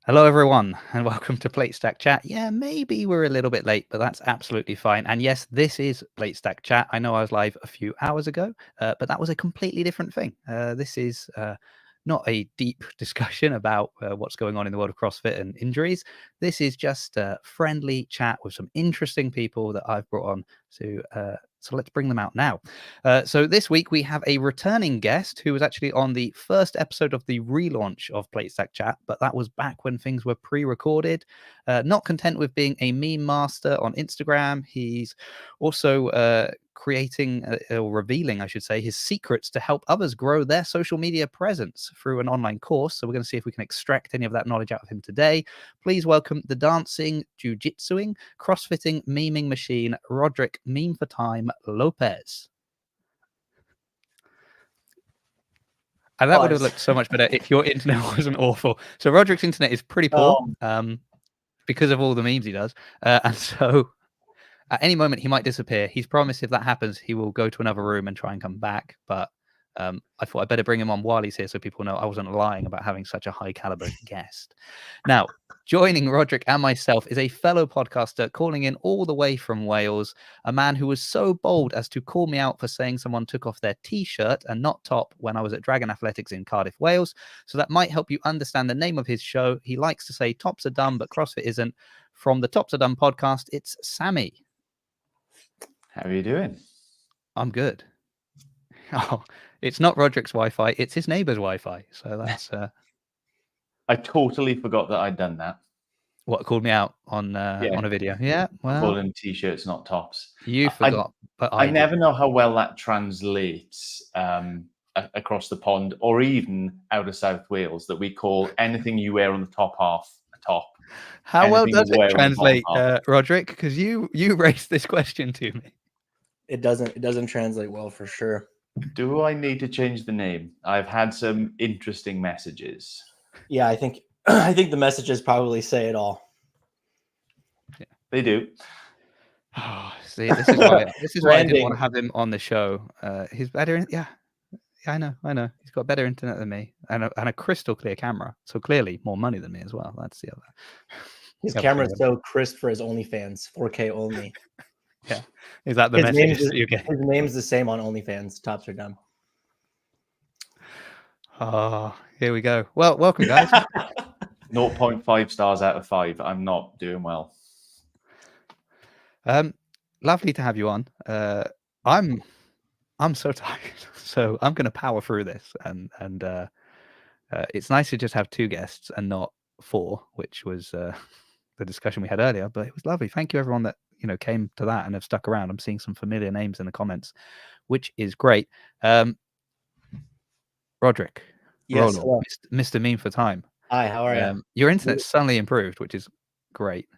Hello, everyone, and welcome to Plate Stack Chat. Yeah, maybe we're a little bit late, but that's absolutely fine. And yes, this is Plate Stack Chat. I know I was live a few hours ago, but that was a completely different thing. This is not a deep discussion about what's going on in the world of CrossFit and injuries. This is just a friendly chat with some interesting people that I've brought on to. So let's bring them out now. So this week we have a returning guest who was actually on the first episode of the relaunch of Plate Stack Chat, but that was back when things were pre-recorded. Not content with being a meme master on Instagram, he's also creating or revealing, I should say, his secrets to help others grow their social media presence through an online course. So we're going to see if we can extract any of that knowledge out of him today. Please welcome the dancing, jiu-jitsuing, crossfitting, memeing machine, Rodrick, meme for time, Lopez. And that would have looked so much better if your internet wasn't awful. So Rodrick's internet is pretty poor because of all the memes he does. And so at any moment, he might disappear. He's promised if that happens, he will go to another room and try and come back. But I thought I'd better bring him on while he's here so people know I wasn't lying about having such a high caliber guest. Now, joining Rodrick and myself is a fellow podcaster calling in all the way from Wales, a man who was so bold as to call me out for saying someone took off their t-shirt and not top when I was at Dragon Athletics in Cardiff, Wales. So that might help you understand the name of his show. He likes to say tops are dumb, but CrossFit isn't. From the Tops Are Dumb podcast, it's Sammy. How are you doing? I'm good. Oh, it's not Rodrick's Wi-Fi; it's his neighbour's Wi-Fi. So that's. I totally forgot that I'd done that. What called me out on a video? Yeah, well, calling t-shirts not tops. You forgot, but I never know how well that translates across the pond, or even out of South Wales. That we call anything you wear on the top half a top. How well does it translate, Rodrick? Because you raised this question to me. It doesn't translate well for sure. Do I need to change the name? I've had some interesting messages. Yeah, I think the messages probably say it all. Yeah, they do. Oh, see, this is why I didn't want to have him on the show. He's better. Yeah, I know. He's got better internet than me and a crystal clear camera. So clearly more money than me as well. That's the other. His camera is so crisp for his OnlyFans, 4K only. Yeah, is that the message you get? His name's the same on OnlyFans. Tops are dumb. Oh, here we go. Well, welcome, guys. 0.5 stars out of 5. I'm not doing well. Lovely to have you on. I'm so tired, so I'm going to power through this, and it's nice to just have 2 guests and not 4, which was the discussion we had earlier. But it was lovely. Thank you, everyone that came to that and have stuck around. I'm seeing some familiar names in the comments, which is great. Rodrick, yes, Mr. Meme for Time. Hi, how are you? Your internet suddenly improved, which is great.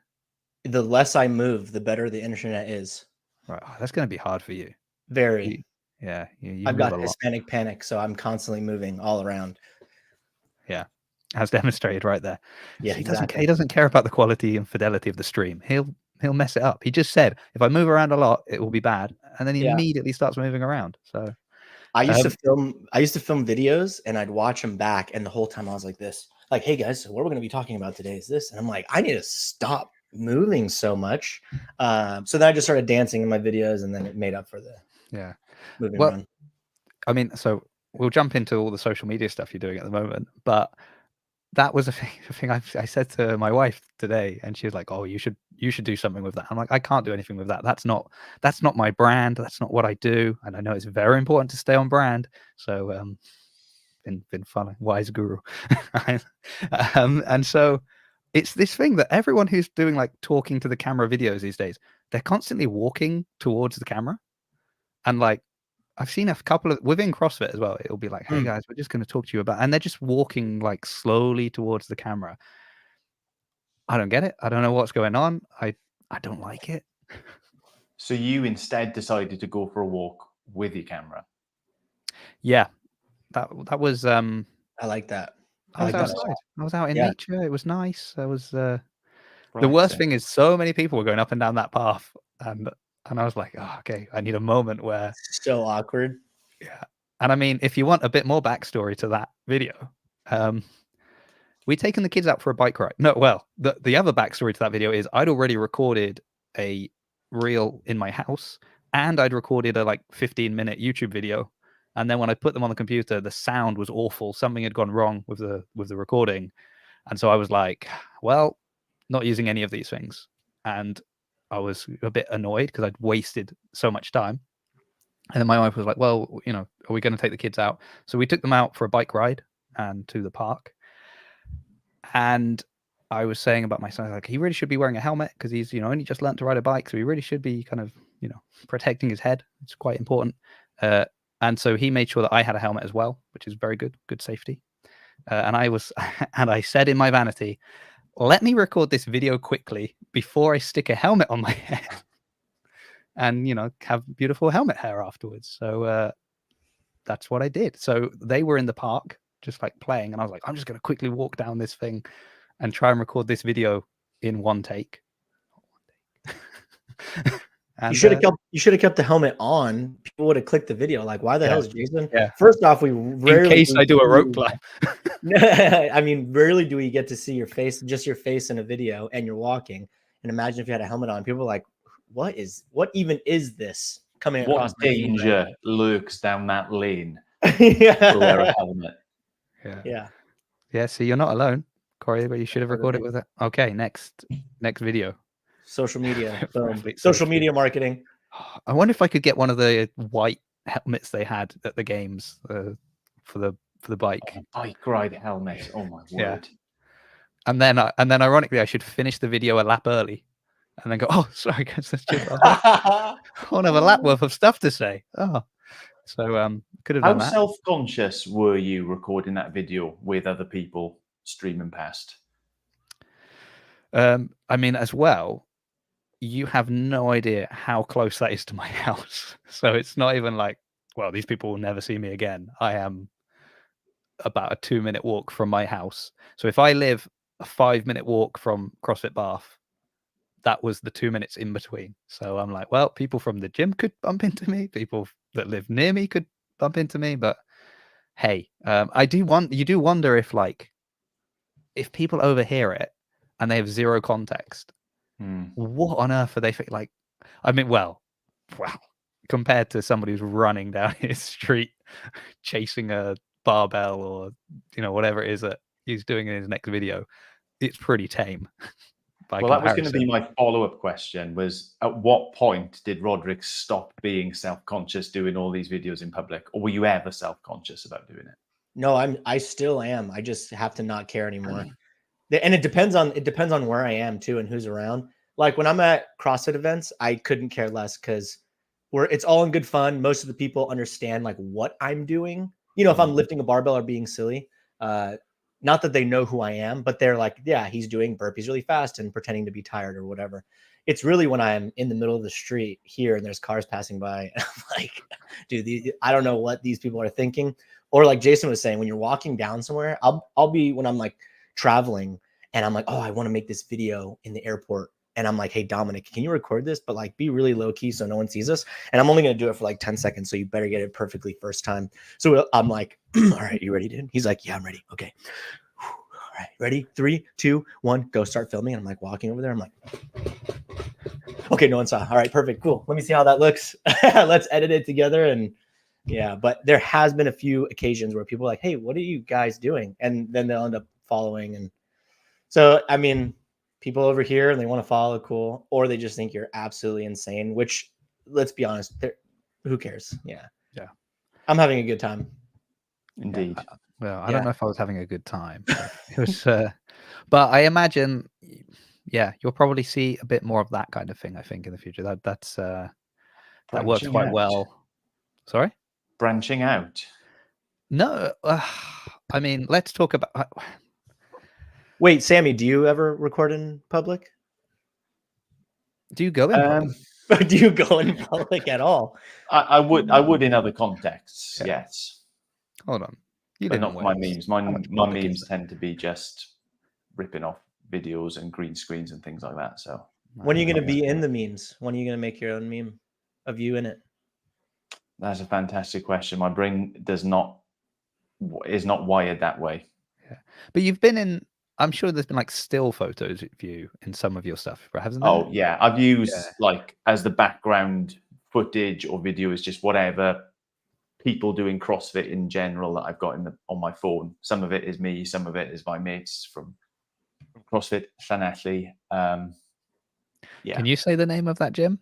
The less I move, the better the internet is. Right, that's going to be hard for you. Very. Yeah, I've got Hispanic panic, so I'm constantly moving all around. Yeah, as demonstrated right there. Yeah, he doesn't care about the quality and fidelity of the stream. He'll mess it up. He just said, if I move around a lot, it will be bad, and then he immediately starts moving around. So I used to film videos, and I'd watch them back, and the whole time I was like this, like, "Hey guys, so what we're going to be talking about today is this," and I'm like, I need to stop moving so much. So then I just started dancing in my videos, and then it made up for the moving around. I mean, so we'll jump into all the social media stuff you're doing at the moment, but that was a thing I said to my wife today, and she was like, "Oh, you should do something with that." I'm like, I can't do anything with that. That's not my brand. That's not what I do. And I know it's very important to stay on brand. So, been fun, wise guru, and so it's this thing that everyone who's doing like talking to the camera videos these days, they're constantly walking towards the camera, and like I've seen a couple of within CrossFit as well. It'll be like, "Hey guys, we're just going to talk to you about," and they're just walking like slowly towards the camera. I don't get it. I don't know what's going on. I don't like it. So you instead decided to go for a walk with your camera? Yeah, that was. I like that. I was outside. I was out in nature. It was nice. I was. The worst thing is so many people were going up and down that path, and I was like, "Oh, okay, I need a moment where." So awkward. Yeah, and I mean, if you want a bit more backstory to that video, we'd taken the kids out for a bike ride. No, well, the other backstory to that video is I'd already recorded a reel in my house, and I'd recorded a like 15-minute YouTube video. And then when I put them on the computer, the sound was awful. Something had gone wrong with the recording. And so I was like, well, not using any of these things. And I was a bit annoyed because I'd wasted so much time. And then my wife was like, well, you know, are we going to take the kids out? So we took them out for a bike ride and to the park. And I was saying about my son, like, he really should be wearing a helmet because he's, you know, only just learned to ride a bike. So he really should be kind of, you know, protecting his head. It's quite important. And so he made sure that I had a helmet as well, which is very good safety. And I said in my vanity, let me record this video quickly before I stick a helmet on my head and, you know, have beautiful helmet hair afterwards. So that's what I did. So they were in the park just like playing. And I was like, I'm just going to quickly walk down this thing and try and record this video in one take. And, you should have kept the helmet on. People would have clicked the video. Like, why the hell is Jason? Yeah. First off, we rarely, in case I do a rope climb. I mean, rarely do we get to see your face, just your face in a video, and you're walking. And imagine if you had a helmet on. People are like, what even is this coming across? What danger lurks down that lane? Yeah. To wear a helmet. Yeah. So you're not alone, Corey, but you should have recorded with it. Okay, next video. Social media. Perfect. Social media marketing. I wonder if I could get one of the white helmets they had at the games for the bike. Oh, bike ride helmet. Oh my word. Yeah. And then ironically, I should finish the video a lap early, and then go, oh, sorry, guys, that's just I won't have a lap worth of stuff to say. Oh, so could have done that. How self-conscious were you recording that video with other people streaming past? I mean, as well, you have no idea how close that is to my house. So it's not even like, well, these people will never see me again. I am about a 2-minute walk from my house. So if I live a 5-minute walk from CrossFit Bath, that was the 2 minutes in between. So I'm like, well, people from the gym could bump into me. People that live near me could bump into me. But hey, you do wonder if people overhear it and they have zero context, what on earth are they like? I mean, well, compared to somebody who's running down his street chasing a barbell or, you know, whatever it is that he's doing in his next video, it's pretty tame. Well, that was going to be my follow-up question, was at what point did Rodrick stop being self-conscious doing all these videos in public? Or were you ever self-conscious about doing it? No, I still am. I just have to not care anymore. And it depends on where I am too and who's around. Like when I'm at CrossFit events, I couldn't care less because it's all in good fun. Most of the people understand like what I'm doing. You know, if I'm lifting a barbell or being silly, not that they know who I am, but they're like, yeah, he's doing burpees really fast and pretending to be tired or whatever. It's really when I'm in the middle of the street here and there's cars passing by, and I'm like, dude, I don't know what these people are thinking. Or like Jason was saying, when you're walking down somewhere, I'll be when I'm like traveling and I'm like, oh, I want to make this video in the airport. And I'm like, hey, Dominic, can you record this? But like be really low key so no one sees us. And I'm only going to do it for like 10 seconds. So you better get it perfectly first time. So I'm like, all right, you ready, dude? He's like, yeah, I'm ready. Okay. All right, ready? 3, 2, 1, go start filming. And I'm like walking over there. I'm like, okay, no one saw. All right, perfect. Cool. Let me see how that looks. Let's edit it together. And yeah, but there has been a few occasions where people are like, hey, what are you guys doing? And then they'll end up following. And so, I mean, people over here and they want to follow, cool, or they just think you're absolutely insane, which, let's be honest, who cares? Yeah. I'm having a good time. Indeed. Well, I don't know if I was having a good time. It was, but I imagine, you'll probably see a bit more of that kind of thing, I think, in the future. That works quite well. Sorry? Branching out. No, I mean, let's talk about... Wait, Sammy, do you ever record in public? Do you go in public? Do you go in public at all? I would in other contexts, yes. Hold on. But not my memes. My memes tend to be just ripping off videos and green screens and things like that. So when are you going to be in the memes? When are you going to make your own meme of you in it? That's a fantastic question. My brain is not wired that way. Yeah. But you've been in I'm sure there's been like still photos of you in some of your stuff, hasn't there? Oh yeah, I've used like as the background footage or video is just whatever people doing CrossFit in general that I've got on my phone. Some of it is me, some of it is my mates from CrossFit, Llanelli. Yeah. Can you say the name of that gym,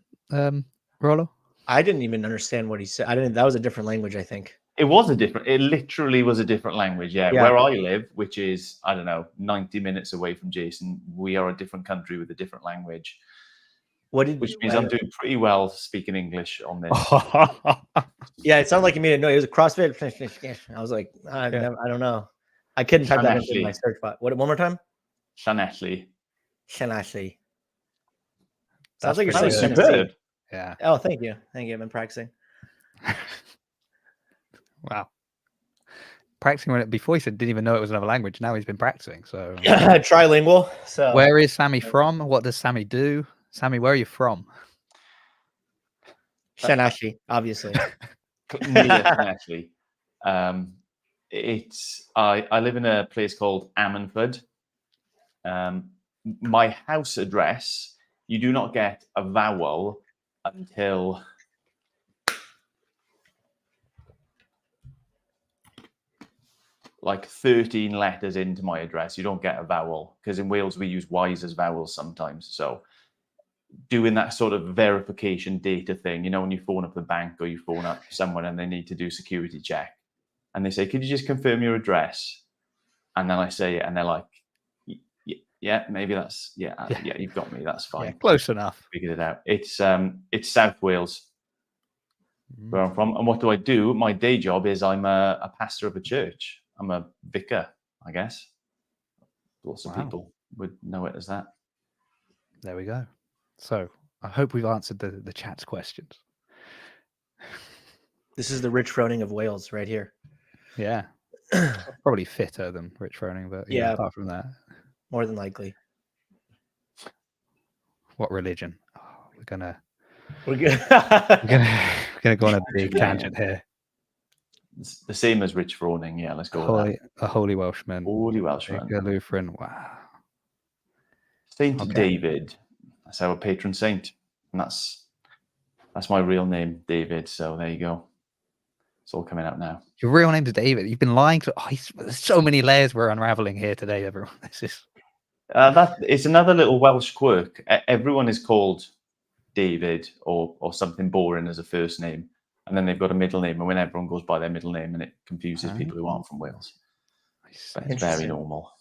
Rollo? I didn't even understand what he said. That was a different language, I think. It literally was a different language. Yeah. Where I live, which is, I don't know, 90 minutes away from Jason, we are a different country with a different language. Which means I'm doing pretty well speaking English on this. Yeah, it sounded like you made it. No, it was a CrossFit. I was like, I don't know. I couldn't type that into my search bot. What? One more time. Llanelli. Sounds That's like you're saying superb. Yeah. Oh, thank you. I've been practicing. Wow. Practicing when before he said didn't even know it was another language. Now he's been practicing. So trilingual. So where is Sammy from? What does Sammy do? Sammy, where are you from? Shanashi, obviously. Shanashi. I live in a place called Ammanford. My house address, you do not get a vowel until like 13 letters into my address. You don't get a vowel because in Wales we use Y's as vowels sometimes. So doing that sort of verification data thing, when you phone up the bank or you phone up someone and they need to do security check and they say, could you just confirm your address? And then I say it and they're like, yeah, maybe that's, yeah, you've got me. That's fine. Yeah, close enough. Figured it out. It's South Wales where I'm from. And what do I do? My day job is I'm a pastor of a church. I'm a vicar, I guess. Lots of people would know it as that. There we go. So I hope we've answered the chat's questions. This is the Rich Froning of Wales right here. Yeah. Probably fitter than Rich Froning, but apart from that. More than likely. What religion? Oh, we're gonna go on a big tangent here. It's the same as Rich Froning. Yeah, let's go with that. A holy Welshman. Holy Welshman. A Lutheran. Wow. Saint David. That's our patron saint. And that's my real name, David. So there you go. It's all coming out now. Your real name's David. You've been lying to. There's so many layers we're unraveling here today, everyone. This is. It's another little Welsh quirk. Everyone is called David or something boring as a first name, and then they've got a middle name. And when everyone goes by their middle name, and it confuses people who aren't from Wales. But it's very normal.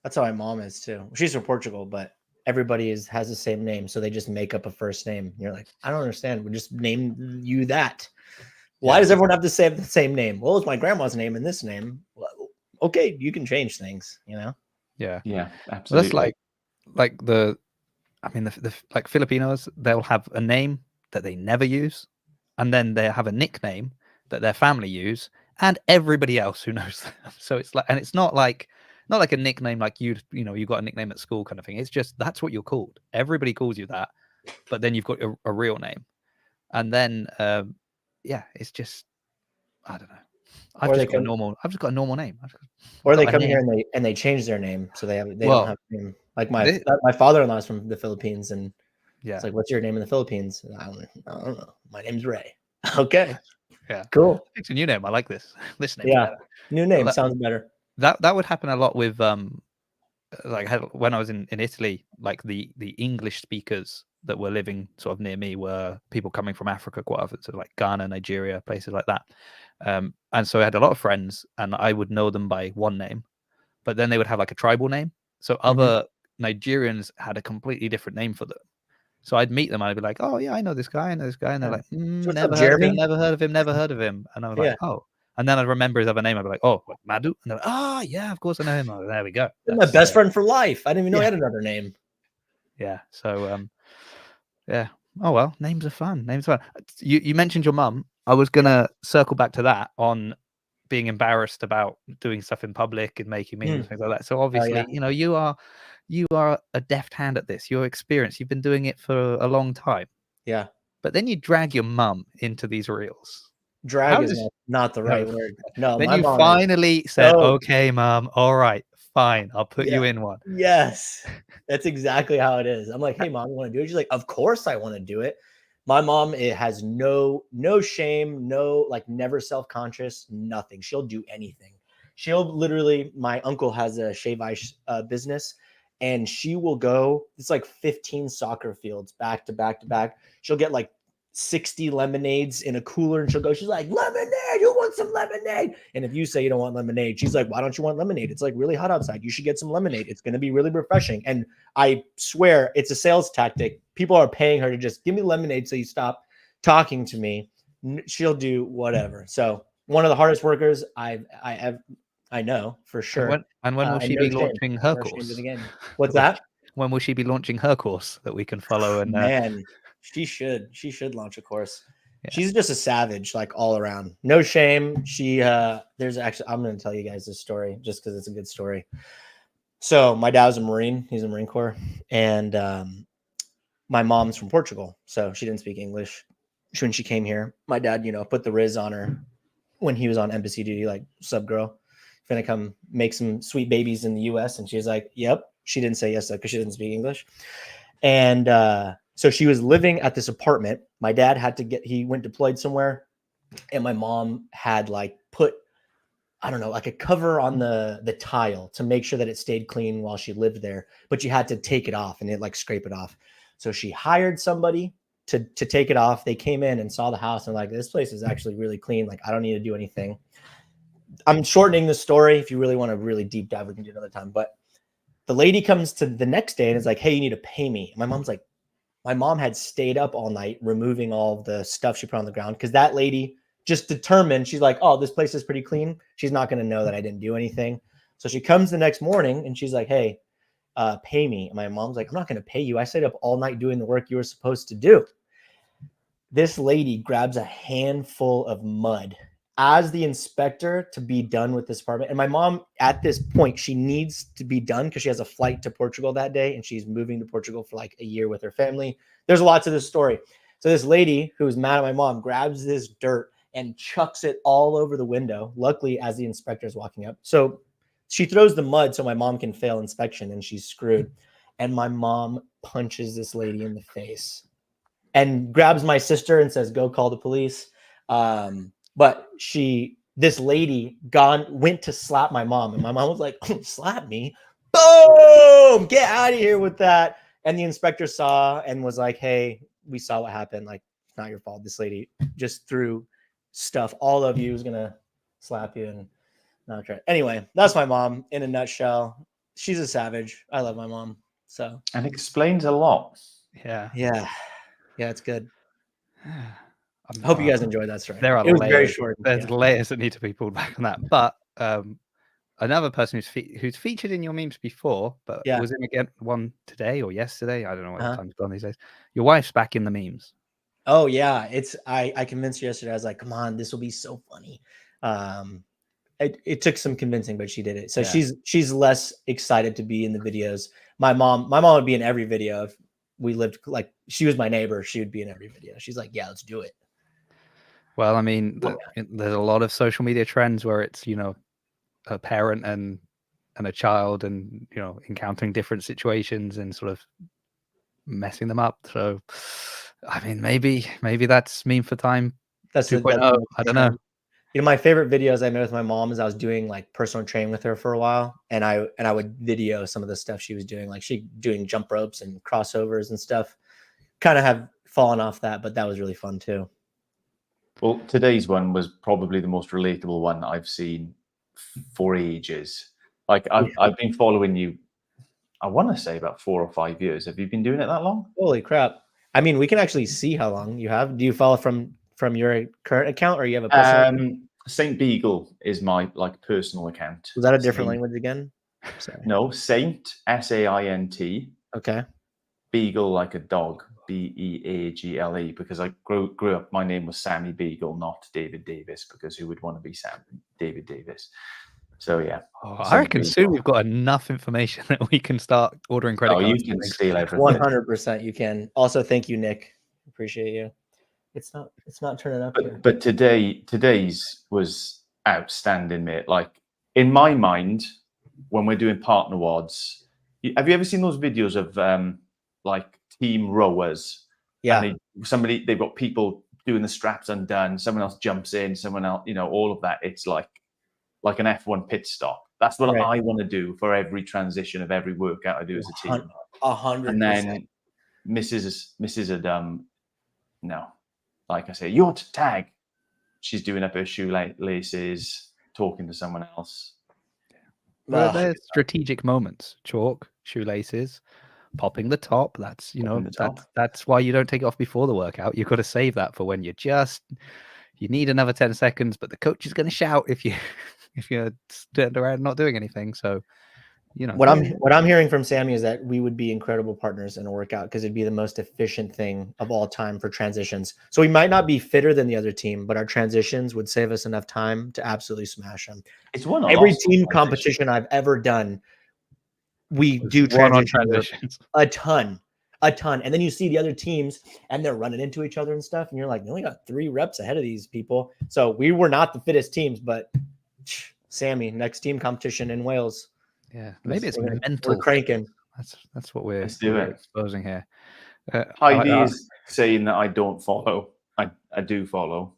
That's how my mom is too. She's from Portugal, but everybody has the same name, so they just make up a first name. And you're like, I don't understand. We just name you that. Why does everyone have to say the same name? Well, it's my grandma's name and this name. Well, okay, you can change things, Yeah. Yeah, absolutely. Well, that's like the like Filipinos, they'll have a name that they never use, and then they have a nickname that their family use, and everybody else who knows them. So it's like, and it's not like a nickname like you got a nickname at school kind of thing. It's just that's what you're called. Everybody calls you that, but then you've got a real name, and then it's just I don't know. I've just got a normal name. Or they come here and they change their name, so they don't have a name. Like my father-in-law is from the Philippines, and it's like, what's your name in the Philippines? I don't know. My name's Ray. Okay. Yeah. Cool. It's a new name. I like this. This name. Yeah. New name sounds better. That would happen a lot with like when I was in Italy, like the English speakers that were living sort of near me were people coming from Africa quite often, so like Ghana, Nigeria, places like that. And so I had a lot of friends, and I would know them by one name, but then they would have like a tribal name. So other Nigerians had a completely different name for them. So I'd meet them, and I'd be like, "Oh yeah, I know this guy, and they're like, "Never heard of him." And I was like, "Oh." And then I'd remember his other name. I'd be like, "Oh, like Madu," and they're like, "Oh yeah, of course I know him." Oh, there we go. That's my best friend for life. I didn't even know he had another name. Yeah. So yeah. Oh well, names are fun. You mentioned your mum. I was gonna circle back to that on being embarrassed about doing stuff in public and making memes and things like that. So obviously, you are a deft hand at this. You're experienced. You've been doing it for a long time. Yeah. But then you drag your mum into these reels. Drag is not the right word. No. Then you finally said, "Okay, mum. All right, fine. I'll put you Yeah. in one. Yes, that's exactly how it is. I'm like, hey mom, you want to do it? She's like, of course I want to do it. My mom, it has no shame, no, like, never self-conscious, nothing. She'll do anything. She'll literally, my uncle has a shave ice business, and she will go, it's like 15 soccer fields back to back to back. She'll get like 60 lemonades in a cooler, and she'll go, she's like, lemonade, you want some lemonade? And if you say you don't want lemonade, she's like, why don't you want lemonade? It's like really hot outside. You should get some lemonade. It's going to be really refreshing. And I swear it's a sales tactic. People are paying her to just give me lemonade so you stop talking to me. She'll do whatever. So one of the hardest workers I know for sure. And when will she no be shame. launching her No shame in course? the game. What's that? When will she be launching her course that we can follow? And Man, she should launch a course. Yeah. She's just a savage, like, all around. No shame. She there's actually, I'm going to tell you guys this story just because it's a good story. So my dad was a Marine. He's a Marine Corps, and my mom's from Portugal, so she didn't speak English when she came here. My dad, put the Riz on her when he was on embassy duty, like, sub girl, gonna come make some sweet babies in the U.S. And she was like, yep. She didn't say yes because she didn't speak English. And so she was living at this apartment. My dad he went deployed somewhere, and my mom had, like, put, I don't know, like a cover on the tile to make sure that it stayed clean while she lived there, but you had to take it off and it, like, scrape it off. So she hired somebody to take it off. They came in and saw the house and, like, this place is actually really clean. Like, I don't need to do anything. I'm shortening the story. If you really want to really deep dive, we can do another time. But the lady comes to the next day and is like, hey, you need to pay me. And my mom's like, my mom had stayed up all night removing all of the stuff she put on the ground because that lady just determined, she's like, oh, this place is pretty clean. She's not going to know that I didn't do anything. So she comes the next morning and she's like, hey, pay me. And my mom's like, I'm not going to pay you. I stayed up all night doing the work you were supposed to do. This lady grabs a handful of mud as the inspector to be done with this apartment. And my mom, at this point, she needs to be done because she has a flight to Portugal that day, and she's moving to Portugal for like a year with her family. There's a lot to this story. So this lady who's mad at my mom grabs this dirt and chucks it all over the window, luckily, as the inspector is walking up. So she throws the mud so my mom can fail inspection, and she's screwed. And my mom punches this lady in the face and grabs my sister and says, go call the police. But this lady went to slap my mom, and my mom was like, slap me? Boom! Get out of here with that. And the inspector saw and was like, hey, we saw what happened. Like, it's not your fault. This lady just threw stuff. All of you was going to slap you and not try. Anyway, that's my mom in a nutshell. She's a savage. I love my mom. So, and explains a lot. Yeah. It's good. I hope you guys enjoyed that story. There are it was layers. very short. There's layers that need to be pulled back on that. But another person who's featured in your memes before, but was in again one today or yesterday. I don't know what time's gone these days. Your wife's back in the memes. Oh yeah, I convinced her yesterday. I was like, come on, this will be so funny. It took some convincing, but she did it. So she's less excited to be in the videos. My mom would be in every video if we lived, like, she was my neighbor. She would be in every video. She's like, yeah, let's do it. Well, I mean, there's a lot of social media trends where it's, a parent and a child and, encountering different situations and sort of messing them up. So, I mean, maybe that's meme for time. That's 2.0. I don't know. My favorite videos I made with my mom is I was doing, like, personal training with her for a while, and I would video some of the stuff she was doing, like she doing jump ropes and crossovers and stuff. Kind of have fallen off that, but that was really fun too. Well, today's one was probably the most relatable one I've seen for ages. Like, I've been following you, I want to say about 4 or 5 years. Have you been doing it that long? Holy crap. I mean, we can actually see how long you have. Do you follow from your current account, or you have a personal Saint Beagle is my, like, personal account. Was that a different language again? Sorry. No, Saint, Saint. Okay. Beagle, like a dog, Beagle, because I grew up, my name was Sammy Beagle, not David Davis, because who would want to be David Davis? So yeah. I reckon soon we've got enough information that we can start ordering credit cards. You can steal everything. 100% you can. Also, thank you, Nick. Appreciate you. It's not turning up here. But today's was outstanding, mate. Like, in my mind, when we're doing partner wads, have you ever seen those videos of like team rowers? Yeah. And they've got people doing the straps undone, someone else jumps in, someone else, all of that. It's like an F1 pit stop. That's what Right. I want to do for every transition of every workout I do as a team. 100%. And then Mrs. Adam, no, like I say, you're to tag. She's doing up her shoelaces, talking to someone else. Well, there's strategic moments. Chalk, shoelaces, popping the top. That's that's why you don't take it off before the workout. You've got to save that for when you need another 10 seconds, but the coach is going to shout if you're turned around not doing anything. So, what I'm hearing from Sammy is that we would be incredible partners in a workout because it'd be the most efficient thing of all time for transitions. So we might not be fitter than the other team, but our transitions would save us enough time to absolutely smash them. It's one every team competition I've ever done. We do transitions a ton. And then you see the other teams and they're running into each other and stuff. And you're like, you only got 3 reps ahead of these people. So we were not the fittest teams, but Sammy, next team competition in Wales. Yeah, maybe it's mental. We're cranking. That's what we're exposing here. Heidi is saying that I don't follow. I do follow.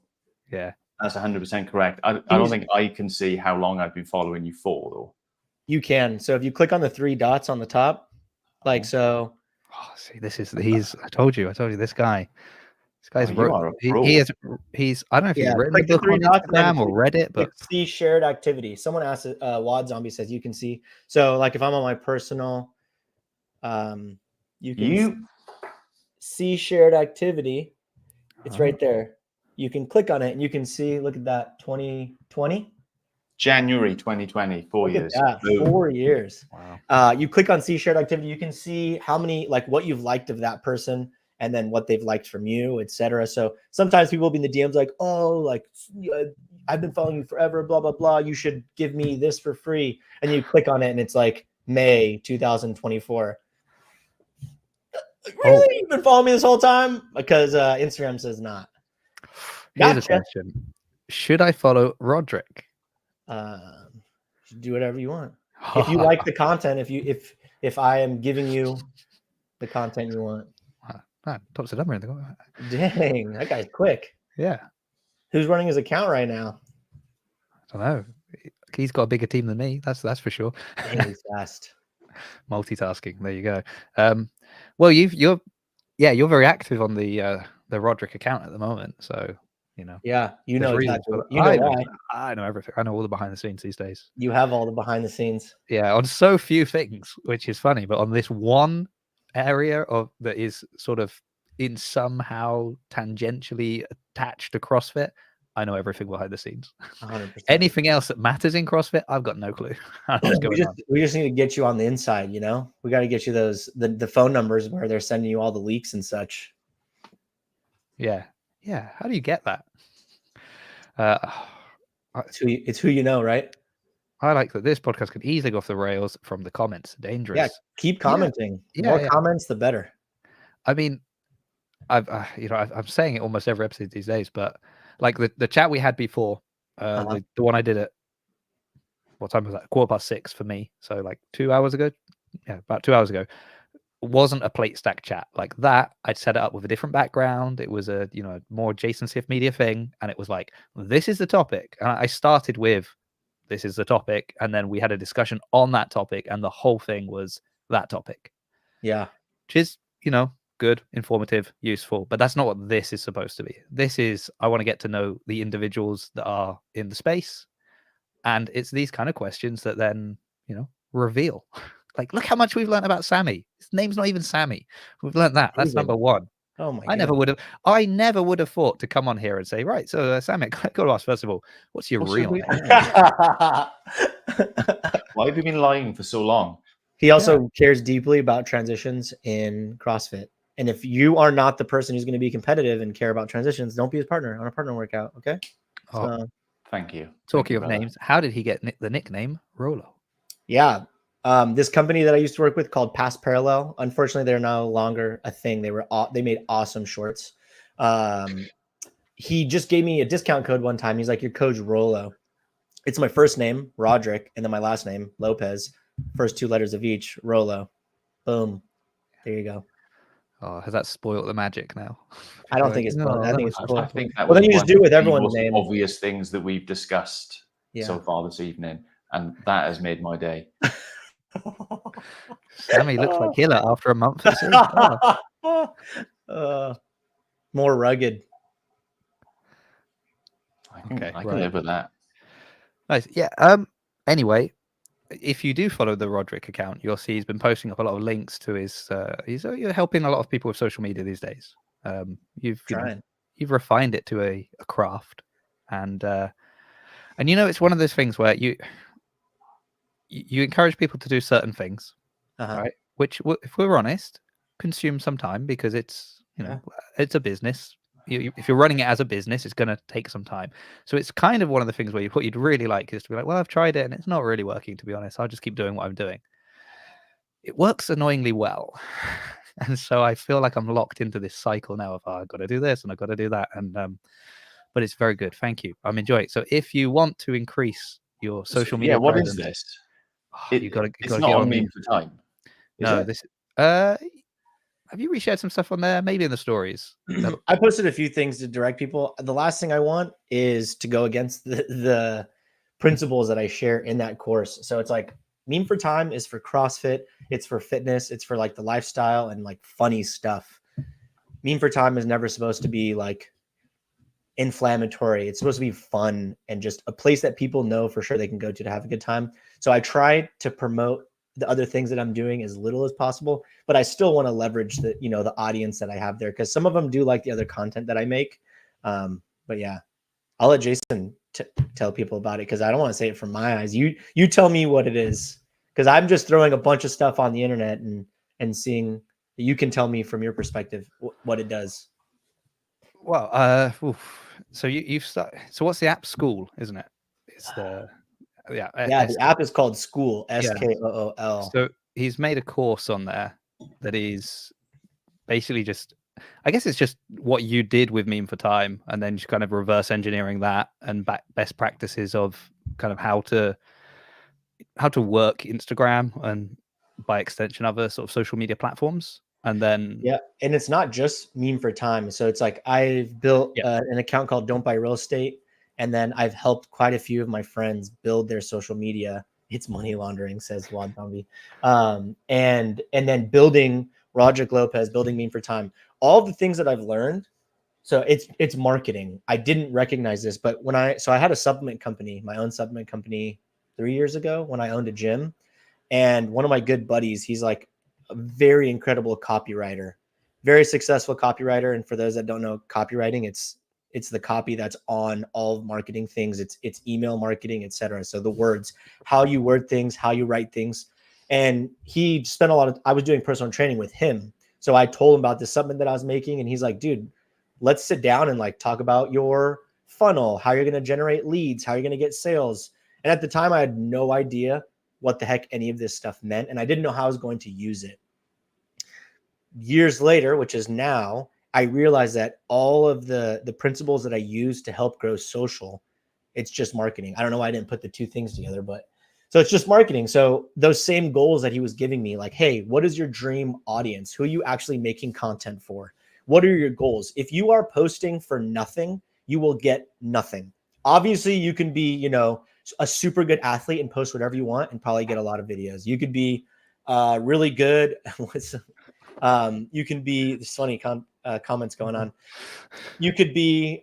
Yeah, that's 100% correct. I don't think I can see how long I've been following you for, though. You can. So if you click on the 3 dots on the top, like so. Oh, see, I told you this guy. This guy's he's I don't know if he's written the book on Instagram or read it, but see shared activity. Someone asked it, Wad Zombie says you can see. So like if I'm on my personal, you can see shared activity. It's right there. You can click on it and you can see, look at that, 2020. January 2020, 4 years. 4 years. Wow. You click on see shared activity. You can see how many, like what you've liked of that person and then what they've liked from you, etc. So sometimes people will be in the DMs like, oh, like I've been following you forever, blah, blah, blah. You should give me this for free. And you click on it and it's like May 2024. Really? You've been following me this whole time? Because Instagram says not. Here's a question. Should I follow Rodrick? Do whatever you want. If you like the content, if I am giving you the content you want. Man, top of number in the Dang, that guy's quick. Yeah. Who's running his account right now? I don't know. He's got a bigger team than me. That's for sure. Dang, he's fast. Multitasking. There you go. Well, you're very active on the Rodrick account at the moment. So Yeah, you know exactly. I know everything. I know all the behind the scenes these days. You have all the behind the scenes. Yeah, on so few things, which is funny, but on this one area that is sort of in somehow tangentially attached to CrossFit, I know everything behind the scenes. 100%. Anything else that matters in CrossFit, I've got no clue. We just need to get you on the inside, We got to get you the phone numbers where they're sending you all the leaks and such. Yeah. How do you get that? It's who you know, right? I like that this podcast can easily go off the rails from the comments. Dangerous. Yeah, keep commenting. The more comments, the better. I mean, I'm saying it almost every episode these days, but like the chat we had before, the one I did at what time was that? 6:15 for me. So like 2 hours ago. Yeah, about 2 hours ago. Wasn't a plate stack chat like that. I'd set it up with a different background. It was a more Jason Swift media thing, and it was like, this is the topic. And I started with, this is the topic, and then we had a discussion on that topic, and the whole thing was that topic. Yeah, which is good, informative, useful, but that's not what this is supposed to be. This is, I want to get to know the individuals that are in the space, and it's these kind of questions that then reveal. Like, look how much we've learned about Sammy. His name's not even Sammy. We've learned that. That's number one. Oh my! I never would have thought to come on here and say, right, so Sammy, I got to ask first of all, what's your real name? Why have you been lying for so long? He also cares deeply about transitions in CrossFit. And if you are not the person who's going to be competitive and care about transitions, don't be his partner on a partner workout. Okay. Thank you. Talking of names, how did he get the nickname Rolo? Yeah. This company that I used to work with called Pass Parallel. Unfortunately, they're no longer a thing. They made awesome shorts. He just gave me a discount code one time. He's like, your code's Rolo. It's my first name, Rodrick, and then my last name, Lopez. First 2 letters of each, Rolo. Boom. There you go. Oh, has that spoiled the magic now? I don't think it's spoiled. No, I that think was it's I spoiled. think that Well, was then you just one do it with of the everyone's most name. obvious things that we've discussed so far this evening, and that has made my day. Sammy looks like killer after a month at sea. Oh. More rugged. I can Okay, live with that. Nice. Yeah. Anyway, if you do follow the Rodrick account, you'll see he's been posting up a lot of links to his. You're helping a lot of people with social media these days. You've refined it to a craft, and it's one of those things where you encourage people to do certain things, right? Which, if we're honest, consume some time because it's it's a business. If you're running it as a business, it's going to take some time. So it's kind of one of the things where what you'd really like is to be like, well, I've tried it and it's not really working, to be honest. I'll just keep doing what I'm doing. It works annoyingly well. And so I feel like I'm locked into this cycle now of, I've got to do this and I've got to do that. And but it's very good. Thank you. I'm enjoying it. So if you want to increase your social media what presence, is this? You got to it's not get on Meme for Time. No, this have you reshared some stuff on there? Maybe in the stories. I posted a few things to direct people. The last thing I want is to go against the principles that I share in that course. So it's like Meme for Time is for CrossFit. It's for fitness. It's for like the lifestyle and like funny stuff. Meme for Time is never supposed to be like inflammatory. It's supposed to be fun and just a place that people know for sure they can go to have a good time. So I try to promote the other things that I'm doing as little as possible, but I still want to leverage the, the audience that I have there. Cause some of them do like the other content that I make. But yeah, I'll let Jason tell people about it. Cause I don't want to say it from my eyes. You tell me what it is. Cause I'm just throwing a bunch of stuff on the internet and seeing you can tell me from your perspective what it does. Well, so you've started. So what's the app? School, isn't it? It's the the app is called School. SKOOL. So he's made a course on there that is basically just, I guess it's just what you did with Meme for Time, and then just kind of reverse engineering that and best practices of kind of how to work Instagram and by extension other sort of social media platforms. And then and it's not just Meme for Time. So it's like I've built an account called Don't Buy Real Estate, and then I've helped quite a few of my friends build their social media. It's money laundering, says Wad Zombie. And then building Rodrick Lopez, building Meme for Time, all the things that I've learned. So it's marketing. I didn't recognize this, but I had a supplement company, my own supplement company 3 years ago when I owned a gym, and one of my good buddies, he's like a very incredible copywriter, very successful copywriter. And for those that don't know copywriting, it's the copy that's on all marketing things. It's email marketing, etc. So the words, how you word things, how you write things. And he spent I was doing personal training with him. So I told him about this supplement that I was making, and he's like, dude, let's sit down and like talk about your funnel, how you're going to generate leads, how you're going to get sales. And at the time I had no idea what the heck any of this stuff meant. And I didn't know how I was going to use it. Years later, which is now, I realized that all of the principles that I use to help grow social, it's just marketing. I don't know why I didn't put the two things together, but so it's just marketing. So those same goals that he was giving me, like, hey, what is your dream audience? Who are you actually making content for? What are your goals? If you are posting for nothing, you will get nothing. Obviously, you can be, a super good athlete and post whatever you want and probably get a lot of videos. You could be really good. You can be, there's funny comments going on. You could be,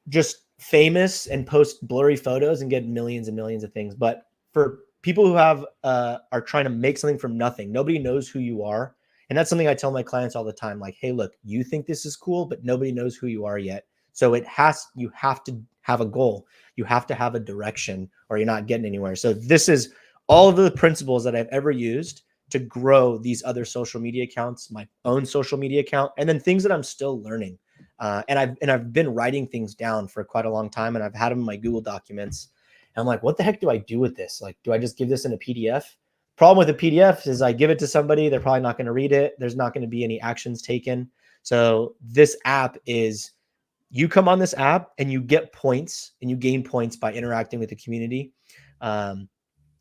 just famous and post blurry photos and get millions and millions of things. But for people who are trying to make something from nothing, nobody knows who you are. And that's something I tell my clients all the time. Like, hey, look, you think this is cool, but nobody knows who you are yet. So you have to have a goal. You have to have a direction or you're not getting anywhere. So this is all of the principles that I've ever used to grow these other social media accounts, my own social media account, and then things that I'm still learning. And I've been writing things down for quite a long time, and I've had them in my Google documents. And I'm like, what the heck do I do with this? Like, do I just give this in a PDF? Problem with a PDF is I give it to somebody, they're probably not going to read it. There's not going to be any actions taken. So this app is you come on this app and you get points and you gain points by interacting with the community. And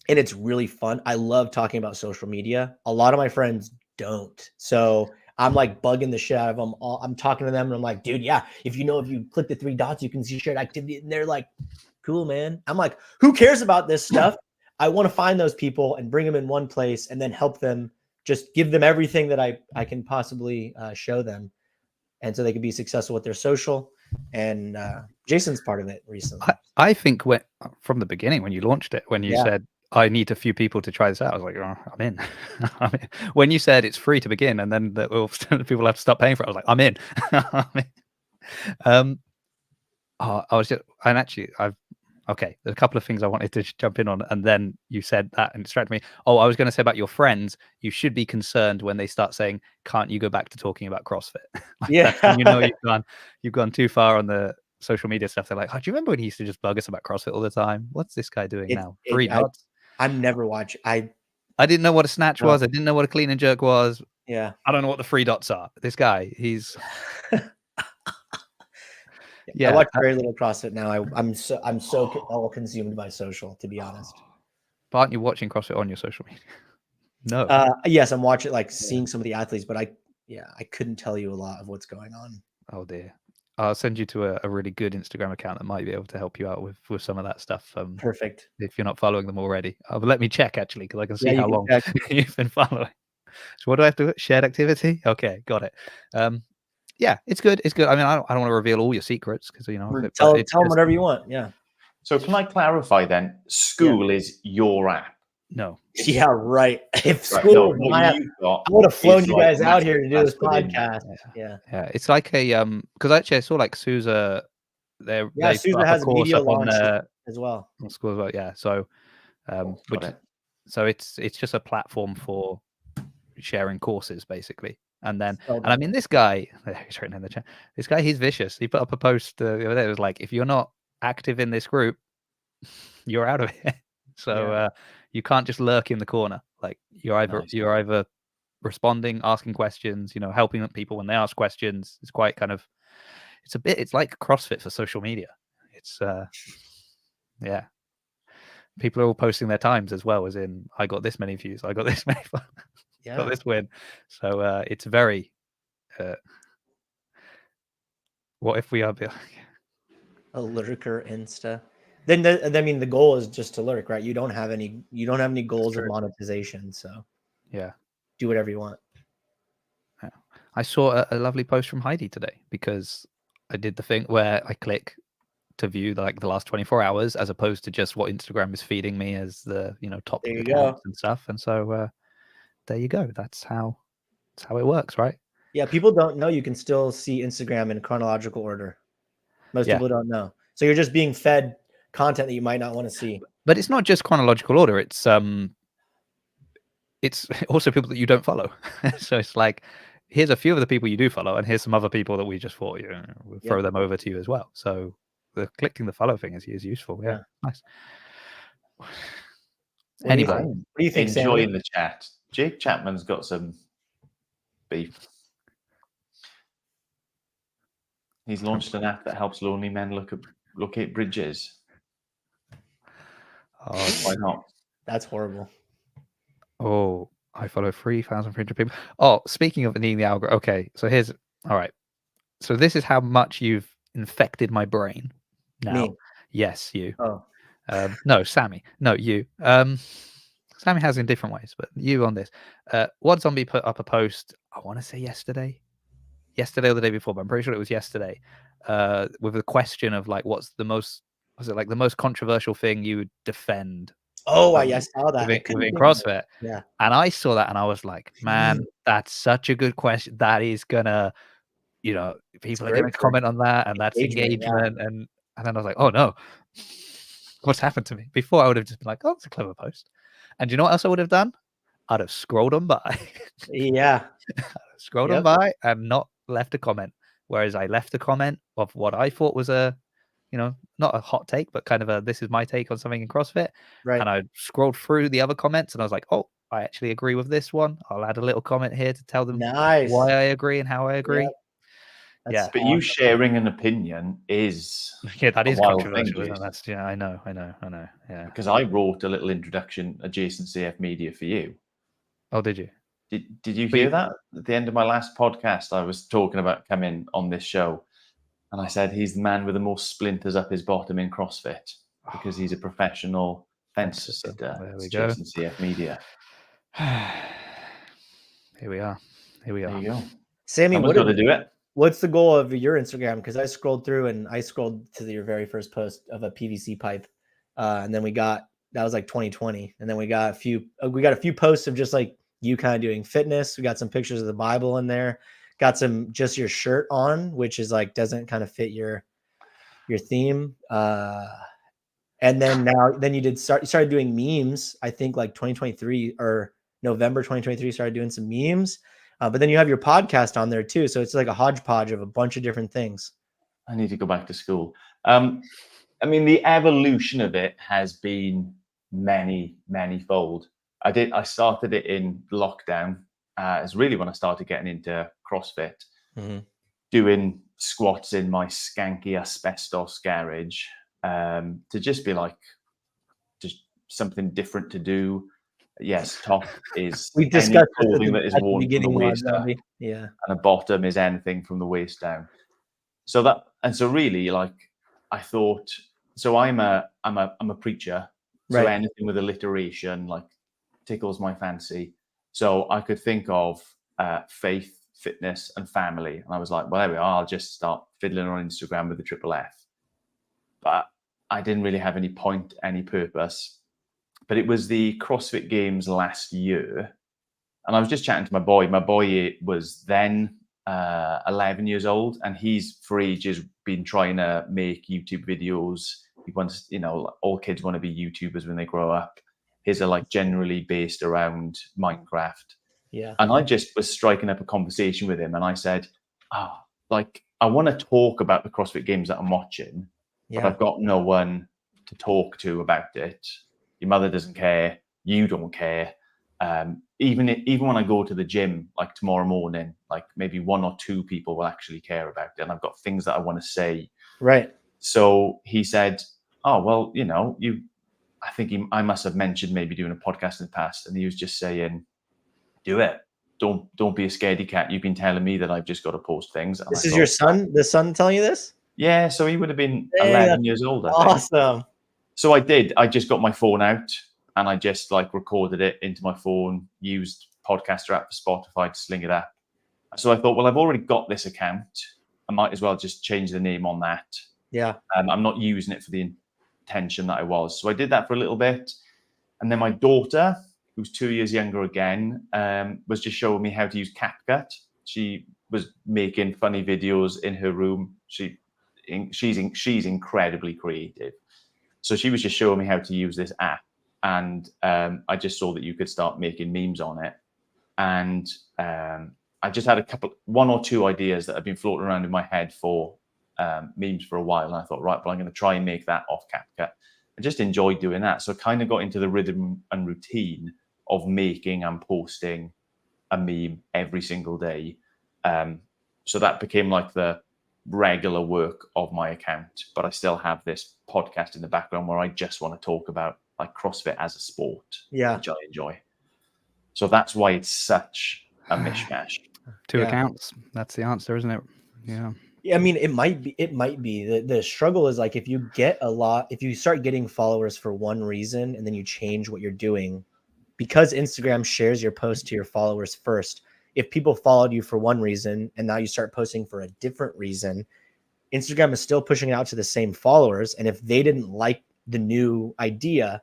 it's really fun. I love talking about social media. A lot of my friends don't. So I'm like bugging the shit out of them. I'm talking to them and I'm like, dude, yeah, if you click the 3 dots, you can see shared activity. And they're like, cool, man. I'm like, who cares about this stuff? I want to find those people and bring them in one place and then help them, just give them everything that I can possibly show them. And so they can be successful with their social. And Jason's part of it recently. I think from the beginning, when you launched it, when you said, I need a few people to try this out, I was like, oh, I'm in. I'm in. When you said it's free to begin and then people have to start paying for it, I was like, I'm in. I'm in. I was just, and actually, okay, there's a couple of things I wanted to jump in on, and then you said that and it distracted me. Oh, I was going to say about your friends, you should be concerned when they start saying, can't you go back to talking about CrossFit? You know you've gone too far on the social media stuff. They're like, oh, do you remember when he used to just bug us about CrossFit all the time? What's this guy doing now? 3 dots? I'm never watching. I didn't know what a snatch was. I didn't know what a clean and jerk was. Yeah. I don't know what the 3 dots are. This guy, he's... I watch very little CrossFit now. I'm so all consumed by social, to be honest. But aren't you watching CrossFit on your social media? No. Yes, I'm watching, like seeing some of the athletes, but I couldn't tell you a lot of what's going on. Oh dear. I'll send you to a really good Instagram account that might be able to help you out with some of that stuff. Perfect. If you're not following them already. Let me check actually, because I can see how long you've been following. So what do I have to do? Shared activity? Okay, got it. Yeah, it's good. It's good. I mean, I don't want to reveal all your secrets because tell them whatever you want. Yeah. So can I clarify then? School is your app. No. Yeah, right. If school was my app, I would have flown you guys out here to do this podcast. Yeah. It's like a because actually I saw like Sousa. Sousa has a media launch as well. School as well. Yeah. So, so it's just a platform for sharing courses basically. And then, I mean, this guy, he's written in the chat, this guy, he's vicious. He put up a post the other day. It was like, if you're not active in this group, you're out of it. So you can't just lurk in the corner. Like you're either responding, asking questions, helping people when they ask questions. It's quite kind of, it's like CrossFit for social media. It's, yeah. People are all posting their times as well, as in, I got this many views, I got this many fun. Got this win. So it's very what if we are a lurker Insta? Then I mean the goal is just to lurk, right? You don't have any goals of monetization, so yeah, do whatever you want. Yeah. I saw a lovely post from Heidi today because I did the thing where I click to view like the last 24 hours as opposed to just what Instagram is feeding me as the top accounts and stuff. And so there you go. That's how it works, right? Yeah, people don't know you can still see Instagram in chronological order. Most people don't know. So you're just being fed content that you might not want to see. But it's not just chronological order. It's also people that you don't follow. So it's like, here's a few of the people you do follow, and here's some other people that we just thought we'll throw them over to you as well. So clicking the follow thing is useful. Yeah. Nice. Anyway, what do you think? Enjoying the chat. Jake Chapman's got some beef. He's launched an app that helps lonely men locate bridges. Oh, why not? That's horrible. Oh, I follow 3,300 people. Oh, speaking of needing the algorithm. Okay, so all right. So this is how much you've infected my brain. Now, me? Yes, you. Oh, no, Sammy. No, you. Sammy has in different ways, but you on this. One zombie put up a post, I want to say yesterday or the day before, but I'm pretty sure it was yesterday, with a question of like, what's the most controversial thing you would defend? Oh, I saw that. Within CrossFit. Yeah. And I saw that and I was like, man, that's such a good question. That is gonna, people are gonna comment on that, and that's engagement. Yeah. And then I was like, oh no, what's happened to me? Before I would have just been like, oh, it's a clever post. And you know what else I would have done? I'd have scrolled on by. Yeah. Scrolled on by and not left a comment. Whereas I left a comment of what I thought was a, not a hot take, but kind of this is my take on something in CrossFit. Right. And I scrolled through the other comments and I was like, oh, I actually agree with this one. I'll add a little comment here to tell them why I agree and how I agree. Yep. Yeah. But you sharing an opinion is Yeah, that a is wild controversial. thing, Isn't it? That's I know. Yeah. because I wrote a little introduction adjacent CF Media for you. Oh, did you? Did you But hear that? At the end of my last podcast, I was talking about coming on this show, and I said he's the man with the most splinters up his bottom in CrossFit because he's a professional fence sitter. There we It's go. Jason CF Media. Here we are. Here we There are. you go. Sammy, Someone's got to do it. what's the goal of your Instagram? Because I scrolled through and I scrolled to your very first post of a PVC pipe, and then that was like 2020, and then we got a few posts of just like you kind of doing fitness. We got some pictures of the Bible in there. Got some just your shirt on, which is like doesn't kind of fit your theme. And then you started doing memes. I think like 2023 or November 2023 started doing some memes. But then you have your podcast on there too. So it's like a hodgepodge of a bunch of different things. I need to go back to school. I mean, the evolution of it has been many-fold. I started it in lockdown. It's really when I started getting into CrossFit, doing squats in my skanky asbestos garage, to just be like, just something different to do. Yes, top is We discussed clothing that is worn from the waist up, yeah, and a bottom is anything from the waist down. So really, like, I thought. So I'm a preacher. So right. anything with alliteration like tickles my fancy. So I could think of faith, fitness, and family, and I was like, well, there we are. I'll just start fiddling on Instagram with the triple F. But I didn't really have any point, any purpose. But it was the CrossFit Games last year, and I was just chatting to my boy. My boy was then 11 years old, and he's for ages been trying to make YouTube videos. He wants, all kids want to be YouTubers when they grow up. His are like generally based around Minecraft. Yeah. And I just was striking up a conversation with him, and I said, I want to talk about the CrossFit Games that I'm watching, but I've got no one to talk to about it. Your mother doesn't care. You don't care. Even when I go to the gym, like tomorrow morning, like maybe one or two people will actually care about it. And I've got things that I want to say. Right. So he said, oh, well, I think I must have mentioned maybe doing a podcast in the past. And he was just saying, do it. Don't be a scaredy cat. You've been telling me that I've just got to post things. And this is your son, the son telling you this? Yeah. So he would have been 11 years old. Awesome. So I did. I just got my phone out and I just like recorded it into my phone, used Podcaster app for Spotify to sling it up. So I thought, well, I've already got this account. I might as well just change the name on that. Yeah. I'm not using it for the intention that I was. So I did that for a little bit. And then my daughter, who's 2 years younger again, was just showing me how to use CapCut. She was making funny videos in her room. She's incredibly creative. So she was just showing me how to use this app. And I just saw that you could start making memes on it. And I just had one or two ideas that had been floating around in my head for memes for a while. And I thought, right, well, I'm going to try and make that off CapCut. I just enjoyed doing that. So I kind of got into the rhythm and routine of making and posting a meme every single day. So that became like the regular work of my account. But I still have this podcast in the background where I just want to talk about like CrossFit as a sport, which I enjoy. So that's why it's such a mishmash. Two accounts. That's the answer, isn't it? Yeah. I mean, it might be. The struggle is like if you start getting followers for one reason and then you change what you're doing, because Instagram shares your post to your followers first. If people followed you for one reason and now you start posting for a different reason, Instagram is still pushing it out to the same followers. And if they didn't like the new idea,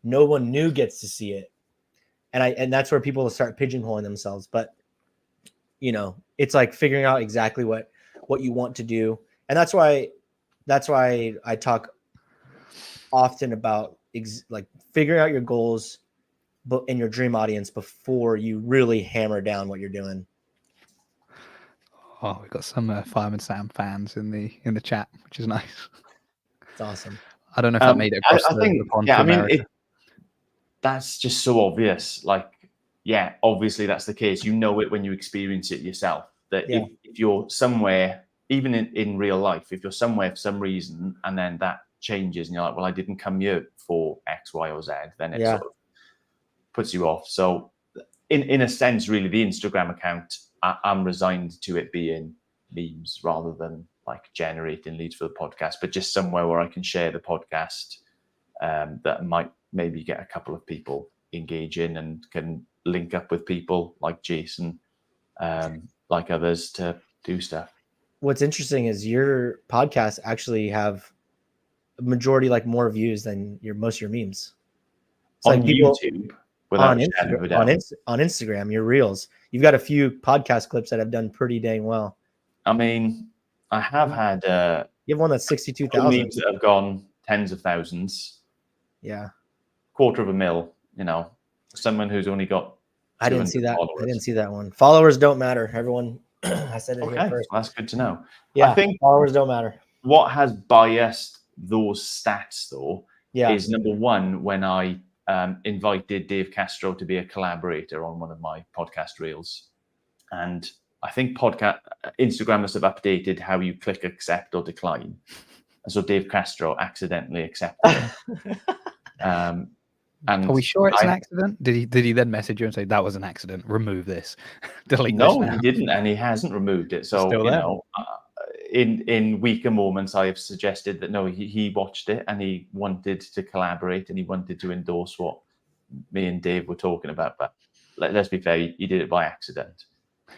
no one new gets to see it. And that's where people will start pigeonholing themselves. But it's like figuring out exactly what you want to do. And that's why I talk often about like figuring out your goals and your dream audience before you really hammer down what you're doing. Oh, we've got some Fireman Sam fans in the chat, which is nice. It's awesome. I don't know if that made it across the pond to America. That's just so obvious. Like, obviously that's the case. You know it when you experience it yourself. That if you're somewhere even in real life, if you're somewhere for some reason and then that changes and you're like, well, I didn't come here for X, Y, or Z, then it sort of puts you off. So in a sense, really, the Instagram account, I'm resigned to it being memes rather than like generating leads for the podcast, but just somewhere where I can share the podcast that might maybe get a couple of people engaging and can link up with people like Jason, like others to do stuff. What's interesting is your podcasts actually have a majority, like more views than most of your memes. It's on like people YouTube, on Instagram, your reels. You've got a few podcast clips that have done pretty dang well. I mean, I have had you have one that's 62,000 memes that have gone tens of thousands. Yeah, $250,000. You know, someone who's only got. I didn't see that. I didn't see that one. Followers don't matter. Everyone, I said it here first. That's good to know. Yeah, I think followers don't matter. What has biased those stats, though, yeah, is number one, when I invited Dave Castro to be a collaborator on one of my podcast reels. And I think Instagram must have updated how you click accept or decline. And so Dave Castro accidentally accepted it. And are we sure it's an accident? Did he then message you and say that was an accident? Remove this. Delete this. No, he didn't, and he hasn't removed it. So you know, in weaker moments, I have suggested that no, he watched it and he wanted to collaborate and he wanted to endorse what me and Dave were talking about. But let's be fair, he did it by accident.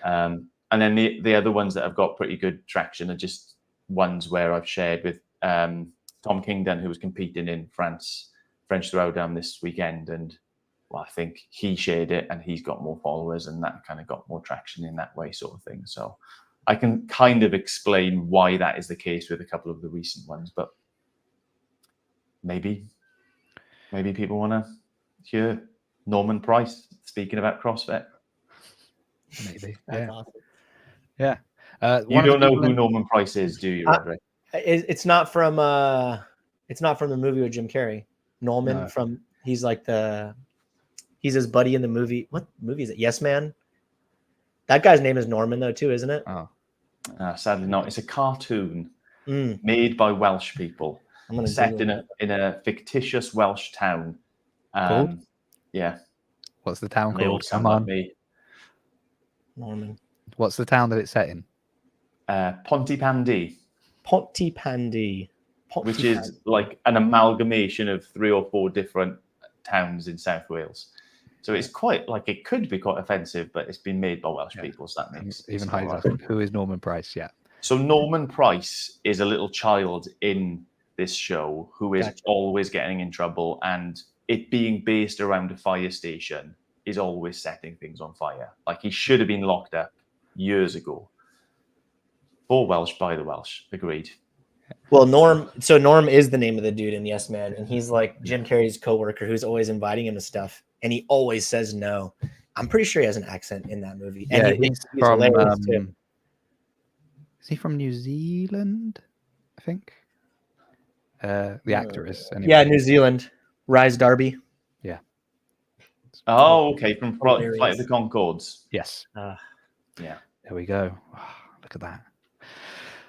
And then the other ones that have got pretty good traction are just ones where I've shared with Tom Kingdon, who was competing in French Throwdown this weekend, and well, I think he shared it and he's got more followers, and that kind of got more traction in that way, sort of thing. So I can kind of explain why that is the case with a couple of the recent ones, but maybe people want to hear Norman Price speaking about CrossFit. Maybe, awesome. Yeah. You don't know who Norman Price is, do you, Rodrick? It's not from the movie with Jim Carrey. Norman he's his buddy in the movie. What movie is it? Yes Man. That guy's name is Norman though too, isn't it? Oh, sadly not. It's a cartoon made by Welsh people, set in a fictitious Welsh town. Cool. Yeah. What's the town called? Come on, me. Norman. What's the town that it's set in? Pontypandy. Pontypandy. Which is like an amalgamation of 3 or 4 different towns in South Wales. So it's quite like, it could be quite offensive, but it's been made by Welsh people, so that makes even higher. Who is Norman Price? Yeah. So Norman Price is a little child in this show who is always getting in trouble, and it being based around a fire station is always setting things on fire. Like, he should have been locked up years ago. For Welsh, by the Welsh. Agreed. Well, Norm is the name of the dude in Yes Man, and he's like Jim Carrey's coworker who's always inviting him to stuff, and he always says no. I'm pretty sure he has an accent in that movie. Yeah, and he's from, hilarious too. Is he from New Zealand? I think. The actor is. Anyway. Yeah, New Zealand. Rise Darby. Yeah. Oh, okay. From Flight of the Conchords. Yes. Yeah. There we go. Oh, look at that.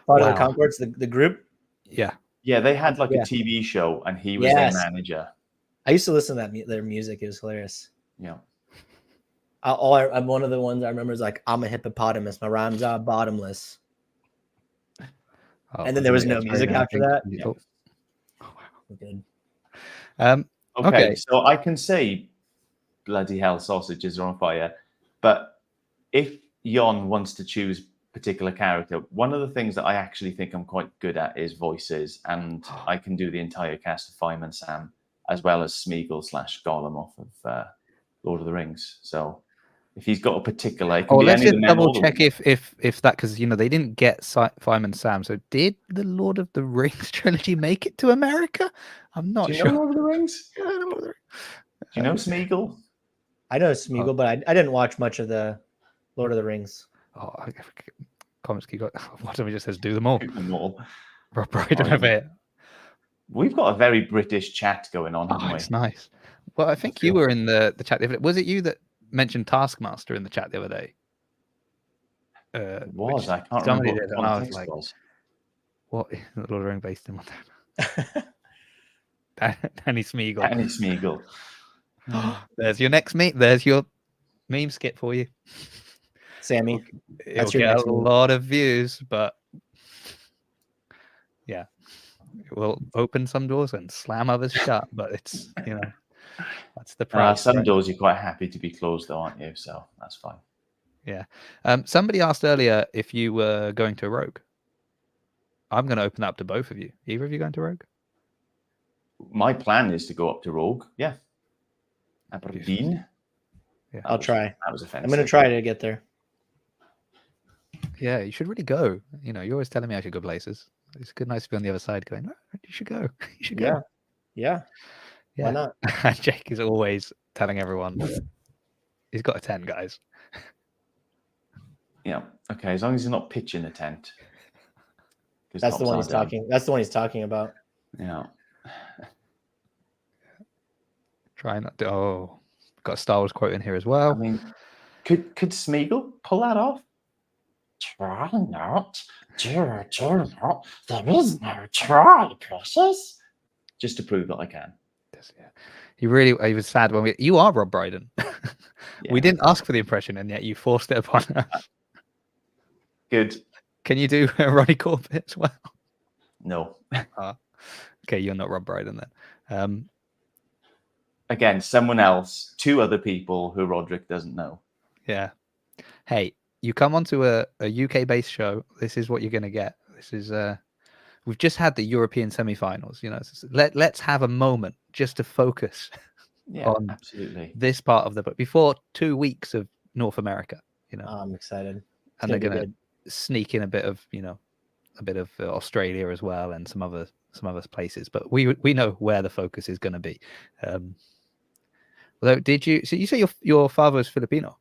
Flight of the Conchords, the group. Yeah. Yeah, they had like a TV show, and he was their manager. I used to listen to their music. It was hilarious. Yeah. I'm one of the ones I remember is like, I'm a hippopotamus. My rhymes are bottomless. Oh, and then there was no music after that. Yeah. Oh, wow. Good. Okay, so I can say bloody hell, sausages are on fire. But if Jon wants to choose particular character, one of the things that I actually think I'm quite good at is voices, and I can do the entire cast of Fireman Sam as well as Smeagol / Gollum off of Lord of the Rings. So if he's got a particular, it can be let's any just of the double check if that, because they didn't get Fireman Sam. So did the Lord of the Rings trilogy make it to America? I'm not sure. Do you know Lord of the Rings? Do you know Smeagol? I know Smeagol, but I didn't watch much of the Lord of the Rings. Oh, comments keep going. What if he just says do them all? Do them all. Right of it. We've got a very British chat going on, haven't we? It's nice. Well, I think you were in the chat. Was it you that mentioned Taskmaster in the chat the other day? It was. which I can't somebody remember did, what and the I was context like, was. "What is the Lord of the Rings based in Montana?" Danny Smeagol. Danny Smeagol. There's your next meme. There's your meme skit for you. Sammy, It'll that's your get next a meme. lot of views, but yeah, it will open some doors and slam others shut. But it's that's the price. Some right? doors you're quite happy to be closed, though, aren't you? So that's fine. Yeah. Somebody asked earlier if you were going to Rogue. I'm going to open up to both of you. Either of you going to Rogue? My plan is to go up to Rogue. Yeah. Aberdeen. Yeah. I'll try. That was offensive. I'm going to try to get there. Yeah, you should really go. You're always telling me I should go places. It's good, nice to be on the other side going, "No, you should go. You should go." Yeah. Why not? Jake is always telling everyone he's got a tent, guys. Yeah. Okay. As long as he's not pitching a tent. 'Cause That's the tops one are he's down. talking. That's the one he's talking about. Yeah. Try not to. Oh, got a Star Wars quote in here as well. I mean, could Smeagol pull that off? Try not. Do not. There is no try, precious. Just to prove that I can. Yeah. He was sad when you are Rob Brydon. We didn't ask for the impression, and yet you forced it upon us. Good. Can you do Ronnie Corbett as well? No. Okay, you're not Rob Brydon then. Again, someone else, 2 other people who Rodrick doesn't know. Yeah. Hey, you come onto a UK-based show. This is what you're going to get. This is we've just had the European semi-finals. Let's have a moment just to focus on absolutely this part of the book before 2 weeks of North America. I'm excited. And they're going to sneak in a bit of Australia as well and some other places. But we know where the focus is going to be. Although, so you say your father was Filipino?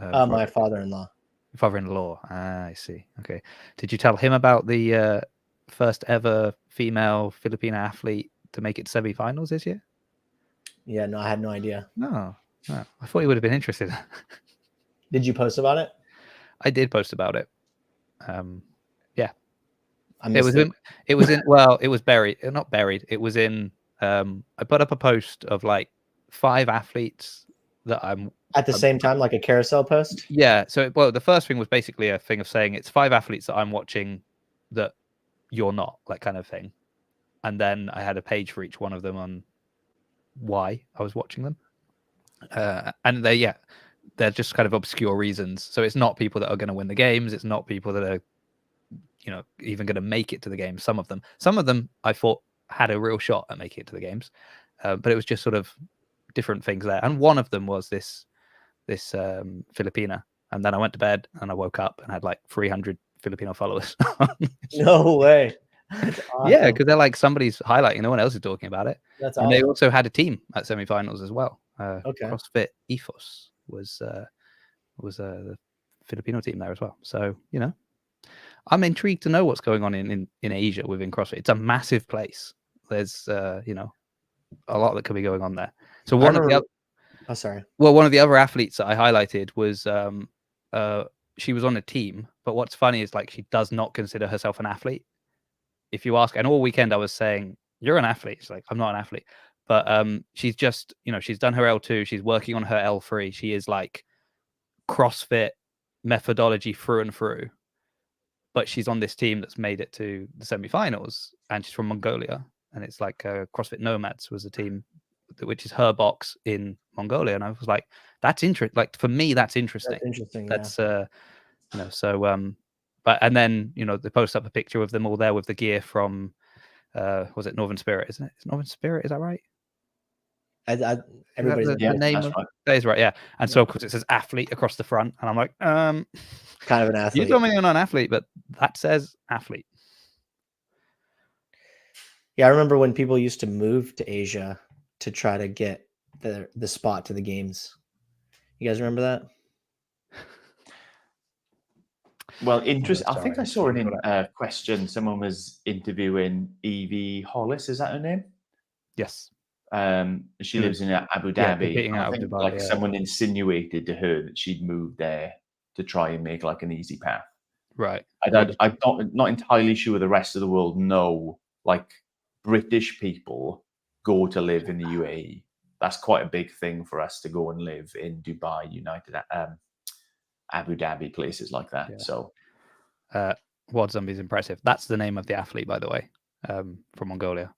My father-in-law. Father-in-law. I see. Okay. Did you tell him about the first ever female Filipino athlete to make it semi-finals this year? Yeah, no, I had no idea. No. I thought he would have been interested. Did you post about it? I did post about it. Yeah. It was in. Well, it was buried. Not buried. It was in. I put up a post of like 5 athletes that I'm at the same time, like a carousel post. Yeah. So, the first thing was basically a thing of saying it's 5 athletes that I'm watching that you're not, like, kind of thing. And then I had a page for each one of them on why I was watching them. And they're just kind of obscure reasons. So it's not people that are going to win the games. It's not people that are, even going to make it to the games. Some of them I thought had a real shot at making it to the games. But it was just sort of different things there. And one of them was this Filipina. And then I went to bed and I woke up and had like 300 Filipino followers. No way. That's awesome. Yeah, because they're like somebody's highlighting, no one else is talking about it. That's and awesome. They also had a team at semifinals as well. Okay. CrossFit Ethos was the Filipino team there as well. So I'm intrigued to know what's going on in Asia within CrossFit. It's a massive place. There's a lot that could be going on there. So one of the other athletes that I highlighted was she was on a team, but what's funny is like she does not consider herself an athlete. If you ask, and all weekend I was saying, "You're an athlete." She's like, "I'm not an athlete," but she's just she's done her L2. She's working on her L3. She is like CrossFit methodology through and through. But she's on this team that's made it to the semifinals, and she's from Mongolia, and it's like CrossFit Nomads was a team, which is her box in Mongolia, and I was like, that's interesting. Like for me, that's interesting. That's interesting. That's so but and then they post up a picture of them all there with the gear from was it Northern Spirit? Isn't it? It's Northern Spirit, is that right? Everybody's the name that's right. That is right, yeah. And so of course it says athlete across the front, and I'm like, kind of an athlete. You told me you're not an athlete, but that says athlete. Yeah, I remember when people used to move to Asia to try to get the spot to the games. You guys remember that? Well, interesting. I think I saw a question. Someone was interviewing Evie Hollis. Is that her name? Yes. She lives in Abu Dhabi. Yeah, I think Dubai, someone insinuated to her that she'd moved there to try and make like an easy path. Right. I'm not entirely sure the rest of the world know, like British people go to live in the UAE. That's quite a big thing for us to go and live in Dubai, United, Abu Dhabi, places like that. Yeah. So, Wad Zombie's impressive. That's the name of the athlete, by the way, from Mongolia.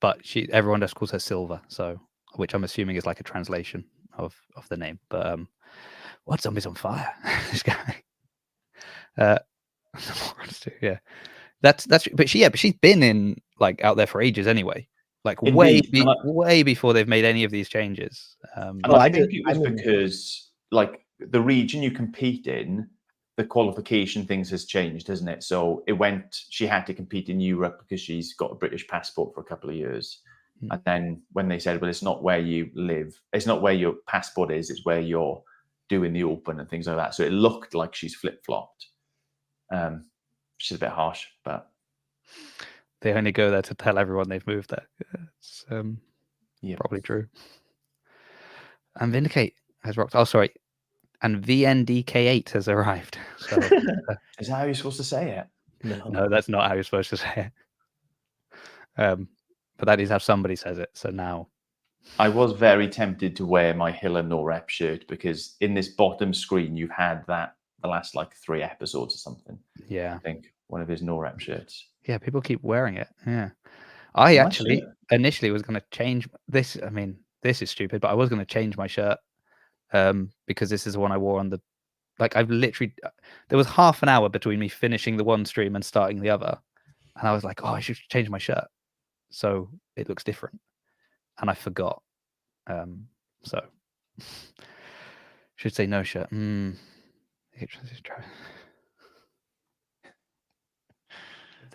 But everyone just calls her Silver, so which I'm assuming is like a translation of the name. But Wad Zombie's on fire. This guy. Yeah. That's but she's been in like out there for ages anyway. Like way before they've made any of these changes. I think it was because like the region you compete in, the qualification things has changed, hasn't it? So she had to compete in Europe because she's got a British passport for a couple of years. And then when they said, well, it's not where you live, it's not where your passport is, it's where you're doing the Open and things like that. So it looked like she's flip-flopped. Which is a bit harsh, but they only go there to tell everyone they've moved there. It's probably true. And Vindicate has rocked. Oh, sorry. And VNDK8 has arrived. So, is that how you're supposed to say it? No, that's not how you're supposed to say it. But that is how somebody says it. So now, I was very tempted to wear my Hiller No Rep shirt because in this bottom screen you've had that the last like 3 episodes or something. Yeah, I think one of his No Rep shirts. Yeah, people keep wearing it. Yeah, I actually initially was going to change this. I mean, this is stupid, but I was going to change my shirt because this is the one I wore on the. Like I've literally, there was half an hour between me finishing the one stream and starting the other, and I was like, oh, I should change my shirt so it looks different, and I forgot. So should say no shirt. The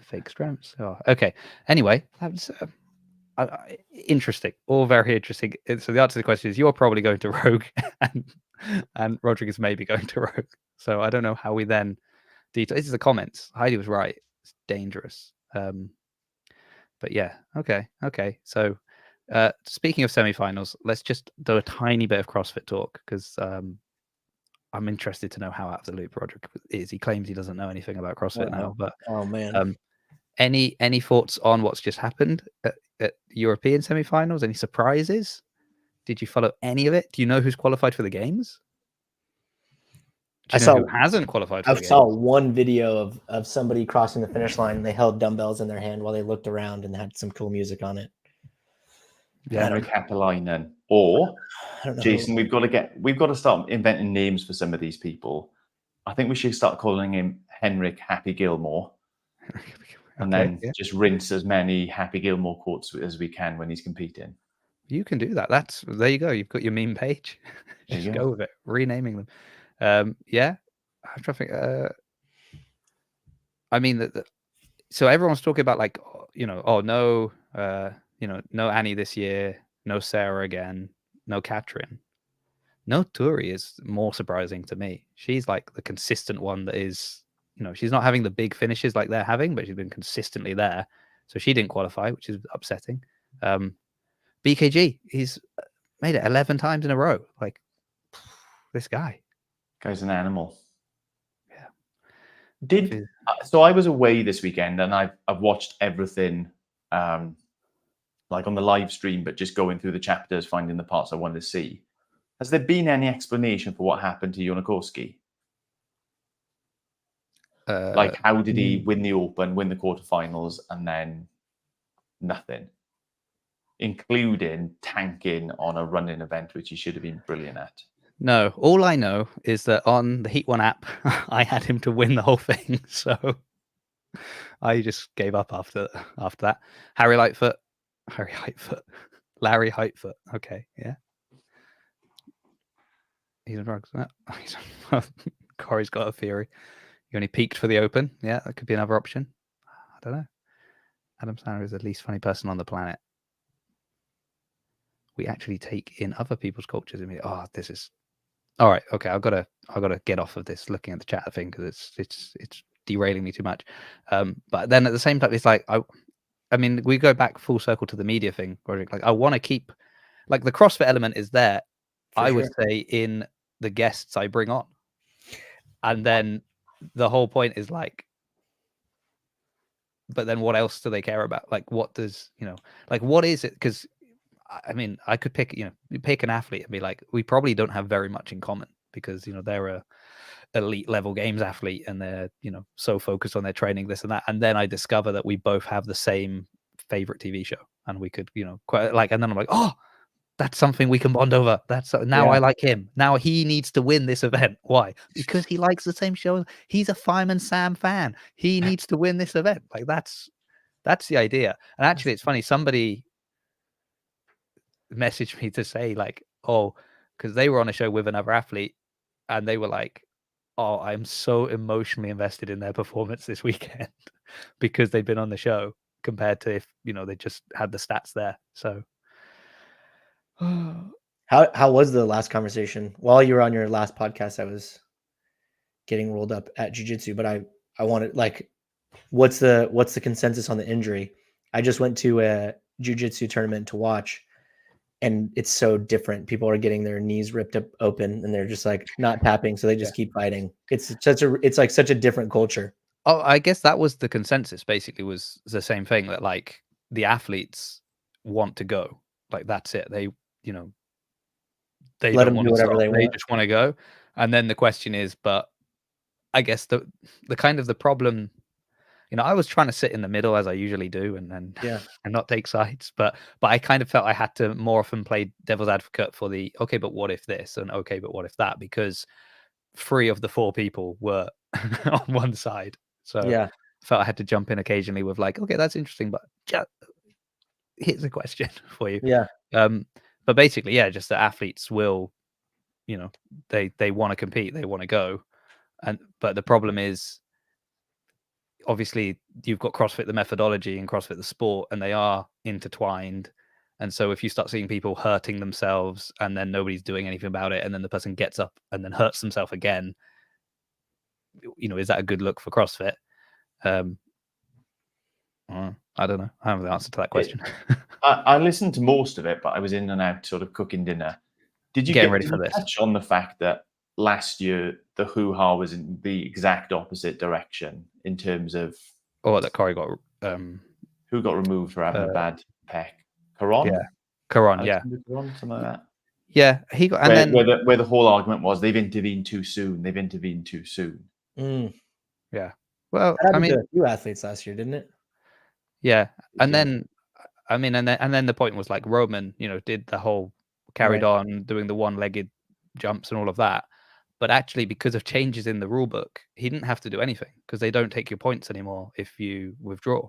fake scramps. Oh, okay. Anyway, that's interesting. All very interesting. So the answer to the question is you're probably going to Rogue, and Rodrick is maybe going to Rogue. So I don't know how we then detail. This is the comments. Heidi was right. It's dangerous. But yeah, okay. So speaking of semifinals, let's just do a tiny bit of CrossFit talk because I'm interested to know how out of the loop Rodrick is. He claims he doesn't know anything about CrossFit now, but oh man. Any thoughts on what's just happened at European semifinals? Any surprises? Did you follow any of it? Do you know who's qualified for the games? Who hasn't qualified for the games? I saw one video of somebody crossing the finish line and they held dumbbells in their hand while they looked around and had some cool music on it. Yeah, Henrik Happalainen. Or Jason, we've got to start inventing names for some of these people. I think we should start calling him Henrik Happy Gilmore. And then just rinse as many Happy Gilmore quotes as we can when he's competing. You can do that. There you go. You've got your meme page. Just go with it. Renaming them. Yeah. I'm trying to think. I mean, so everyone's talking about like, no Annie this year, no Sarah again, no Katrin. No Turi is more surprising to me. She's like the consistent one that is, she's not having the big finishes like they're having, but she's been consistently there. So she didn't qualify, which is upsetting. BKG, he's made it 11 times in a row. Like, this guy's an animal. Yeah. So I was away this weekend and I've watched everything like on the live stream, but just going through the chapters, finding the parts I wanted to see. Has there been any explanation for what happened to Jonakorski? Like, how did he win the Open, win the quarterfinals, and then nothing? Including tanking on a running event, which he should have been brilliant at. No, all I know is that on the Heat 1 app, I had him to win the whole thing. So I just gave up after that. Larry Heightfoot. Okay, yeah. He's on drugs. Corey's got a theory. He only peaked for the Open. Yeah, that could be another option. I don't know. Adam Sandler is the least funny person on the planet. We actually take in other people's cultures. This is all right. Okay, I've got to get off of this looking at the chat thing because it's derailing me too much. But then at the same time, it's like I mean, we go back full circle to the media thing, Rodrick. Like I want to keep like the CrossFit element is there. I would say in the guests I bring on. And then the whole point is like, but then what else do they care about? Like, what does, like, what is it? Because I mean, I could pick, pick an athlete and be like, we probably don't have very much in common because, they're a elite level games athlete and they're, so focused on their training, this and that. And then I discover that we both have the same favorite TV show and we could, quite like, and then I'm like, oh, that's something we can bond over. That's now I like him. Now he needs to win this event. Why? Because he likes the same show. He's a Fireman Sam fan. He needs to win this event. Like that's the idea. And actually, it's funny. Somebody messaged me to say like, oh, because they were on a show with another athlete, and they were like, oh, I'm so emotionally invested in their performance this weekend because they've been on the show compared to if they just had the stats there. So. How was the last conversation? While you were on your last podcast, I was getting rolled up at jiu-jitsu, but I wanted like, what's the consensus on the injury? I just went to a jiu-jitsu tournament to watch, and it's so different. People are getting their knees ripped up open and they're just like not tapping, so they just keep fighting. It's like such a different culture. Oh, I guess that was the consensus. Basically, was the same thing that like the athletes want to go. Like that's it. They they Let don't them want do to whatever stop. they They want. just want to go. And then the question is, but I guess the kind of the problem, I was trying to sit in the middle as I usually do, and and not take sides. But I kind of felt I had to more often play devil's advocate for the okay, but what if this and okay, but what if that? Because 3 of the 4 people were on one side. So I felt I had to jump in occasionally with like, okay, that's interesting, but here's a question for you. Yeah. But basically, just the athletes will, they want to compete, they want to go. But the problem is obviously you've got CrossFit, the methodology, and CrossFit, the sport, and they are intertwined. And so if you start seeing people hurting themselves and then nobody's doing anything about it, and then the person gets up and then hurts themselves again, is that a good look for CrossFit? I don't know. I have the answer to that question. I listened to most of it, but I was in and out sort of cooking dinner. Did you Getting ready for this? touch on the fact that last year the hoo-ha was in the exact opposite direction in terms of that Corey got who got removed for having a bad pec? Caron? Caron, Caron, something like that. Yeah, he got, and where the whole argument was they've intervened too soon. Yeah. Well, that happened to a few athletes last year, didn't it? Yeah, and then I mean, and then the point was like Roman, did the whole carried on doing the one-legged jumps and all of that, but actually because of changes in the rule book, he didn't have to do anything because they don't take your points anymore if you withdraw.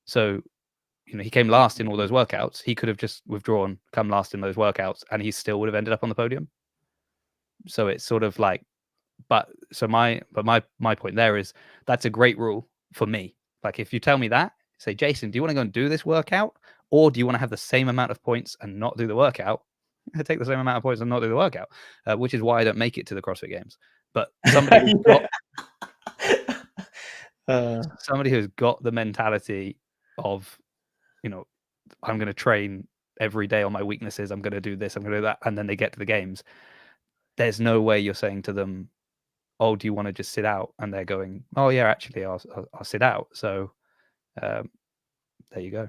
So, he came last in all those workouts. He could have just withdrawn, come last in those workouts, and he still would have ended up on the podium. So it's sort of like, my point there is that's a great rule for me. Like if you tell me that, say, Jason, do you want to go and do this workout, or do you want to have the same amount of points and not do the workout? I take the same amount of points and not do the workout, which is why I don't make it to the CrossFit Games. But somebody who's got somebody who's got the mentality of, I'm going to train every day on my weaknesses. I'm going to do this. I'm going to do that, and then they get to the games. There's no way you're saying to them, oh, do you want to just sit out? And they're going, oh yeah, actually I'll sit out. So there you go.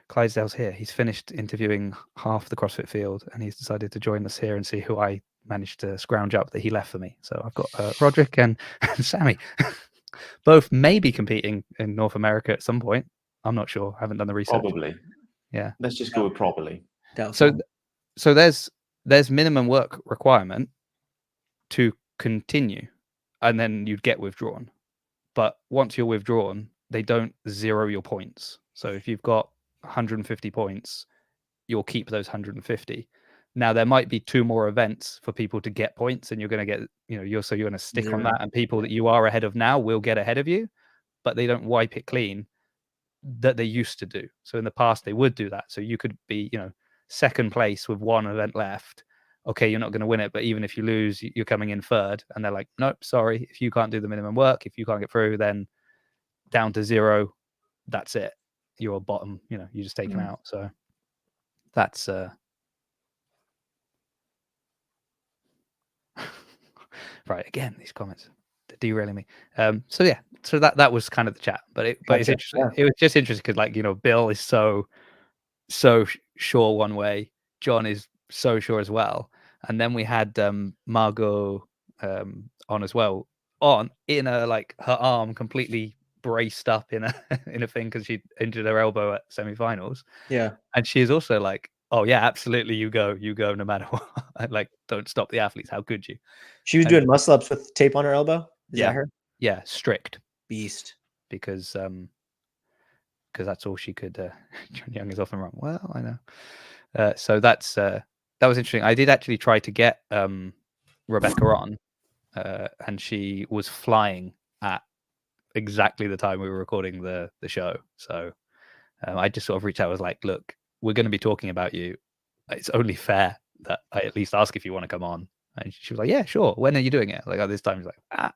Clydesdale's here. He's finished interviewing half the CrossFit field and he's decided to join us here and see who I managed to scrounge up that he left for me. So I've got Rodrick and Sammy. Both may be competing in North America at some point. I'm not sure. I haven't done the research. Probably. Yeah. Let's just go with probably. So there's minimum work requirement to continue, and then you'd get withdrawn. But once you're withdrawn, they don't zero your points. So if you've got 150 points, you'll keep those 150. Now there might be 2 more events for people to get points, and you're going to get, you're going to stick on that, and people that you are ahead of now will get ahead of you, but they don't wipe it clean that they used to do. So in the past they would do that. So you could be, second place with 1 event left. Okay, you're not going to win it, but even if you lose, you're coming in third. And they're like, nope, sorry. If you can't do the minimum work, if you can't get through, then down to 0. That's it. You're bottom. You're just taken out. So that's. Right, again, these comments they're derailing me. So yeah, so that was kind of the chat, but it's Gotcha, interesting. yeah. It was just interesting because, like, Bill is so sure one way, John is so sure as well, and then we had Margot on as well, in a, like, her arm completely braced up in a in a thing because she injured her elbow at semi-finals, Yeah. and she is also like, oh yeah, absolutely, you go no matter what. Like, don't stop the athletes, how could you? She was And- doing muscle ups with tape on her elbow. Is Yeah. that her? Yeah, strict, Beast. because that's all she could. John Young is often wrong. Well, I know. So that was interesting. I did actually try to get Rebecca on, and she was flying at exactly the time we were recording the show. So I just sort of reached out. I was like, look, we're going to be talking about you. It's only fair that I at least ask if you want to come on. And she was like, yeah, sure. When are you doing it? Like, at this time, she's like, I'm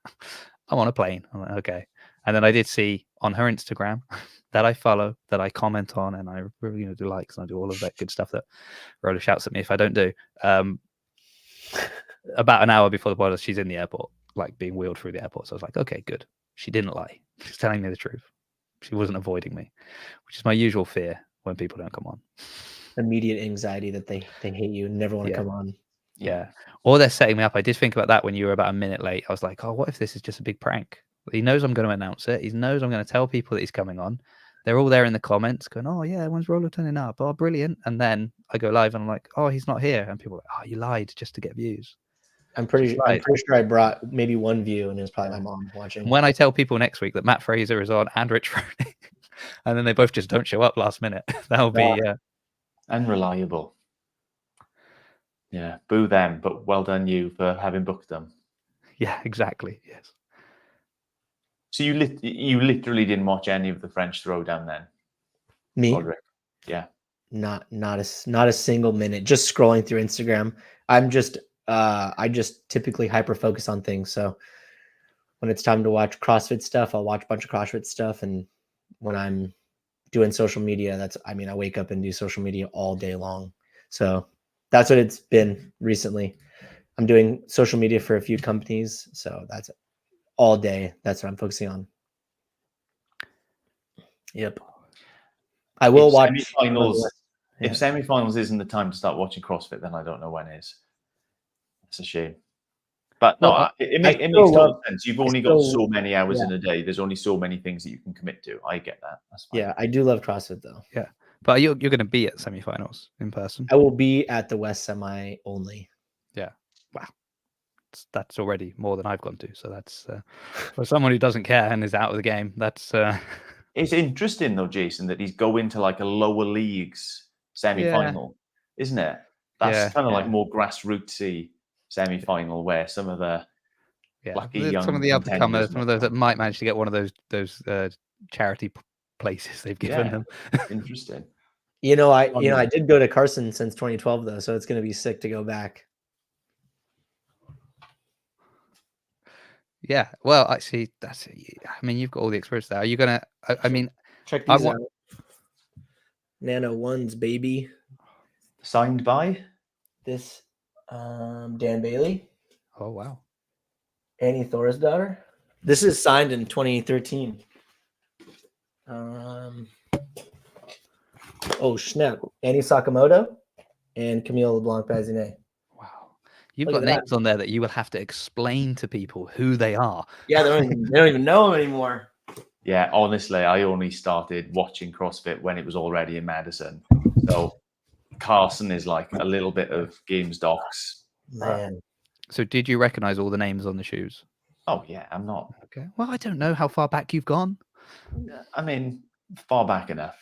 on a plane. I'm like, okay. And then I did see on her Instagram that I follow, that I comment on, and I really, do likes, and I do all of that good stuff that Roller shouts at me if I don't do. About an hour before the podcast, she's in the airport, like being wheeled through the airport. So I was like, okay, good. She didn't lie. She's telling me the truth. She wasn't avoiding me, which is my usual fear when people don't come on. Immediate anxiety that they hate you and never want to come on. Yeah. Or they're setting me up. I did think about that when you were about a minute late. I was like, oh, what if this is just a big prank? He knows I'm going to announce it. He knows I'm going to tell people that he's coming on. They're all there in the comments going, oh, yeah, when's Roller turning up? Oh, brilliant. And then I go live and I'm like, oh, he's not here. And people are like, oh, you lied just to get views. I'm pretty sure I brought maybe one view, and it was probably my mom watching. When I tell people next week that Matt Fraser is on and Rich Froning, and then they both just don't show up last minute, that'll be unreliable. Yeah, boo them, but well done you for having booked them. Yeah, exactly. Yes. So you literally didn't watch any of the French Throwdown then? Me? Rodrick? Yeah. Not a single minute. Just scrolling through Instagram. I'm just I just typically hyper focus on things. So when it's time to watch CrossFit stuff, I'll watch a bunch of CrossFit stuff. And when I'm doing social media, I wake up and do social media all day long. So that's what it's been recently. I'm doing social media for a few companies. So that's all day. That's what I'm focusing on. Yep. I will watch semifinals. If semifinals isn't the time to start watching CrossFit, then I don't know when is. It's a shame. But no, it makes total sense. You've only got so many hours in a day. There's only so many things that you can commit to. I get that. That's fine. Yeah, I do love CrossFit though. Yeah. But you're going to be at semifinals in person? I will be at the West Semi only. Yeah. Wow. That's already more than I've gone to. So that's for someone who doesn't care and is out of the game. That's It's interesting though, Jason, that he's going to like a lower leagues semi-final, isn't it? That's kind of like more grassrootsy semi-final where some of the lucky young some of the up-and-comers, some of those that might manage to get one of those charity places they've given them. Interesting. I did go to Carson since 2012 though, so it's going to be sick to go back. Yeah, well, actually, you've got all the experience there. Are you gonna? Check these out. Nano ones, baby. Signed by this Dan Bailey. Oh wow. Annie Thor's daughter. This is signed in 2013. Oh snap! Annie Sakamoto and Camille LeBlanc-Bazinet. Wow, you've got names on there that you will have to explain to people who they are. Yeah, they don't even know them anymore. Yeah, honestly, I only started watching CrossFit when it was already in Madison. So Carson is like a little bit of Games Docs. Man. So did you recognize all the names on the shoes? Oh yeah, I'm not. Okay. Well, I don't know how far back you've gone. I mean, far back enough.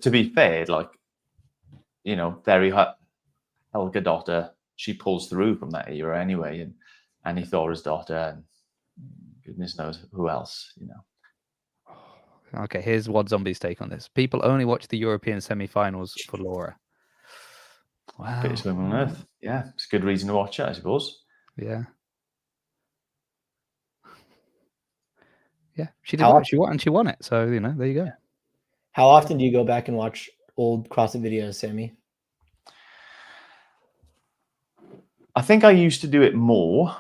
To be fair, like, Very Helga daughter, she pulls through from that era anyway, and Annie Thor's daughter, and goodness knows who else, Okay, here's Wad Zombie's take on this. People only watch the European semi-finals for Laura. Wow. Greatest woman on earth. Yeah, it's a good reason to watch it, I suppose. Yeah. Yeah, she did what she wanted, and she won it. So, there you go. How often do you go back and watch old CrossFit videos, Sammy? I think I used to do it more.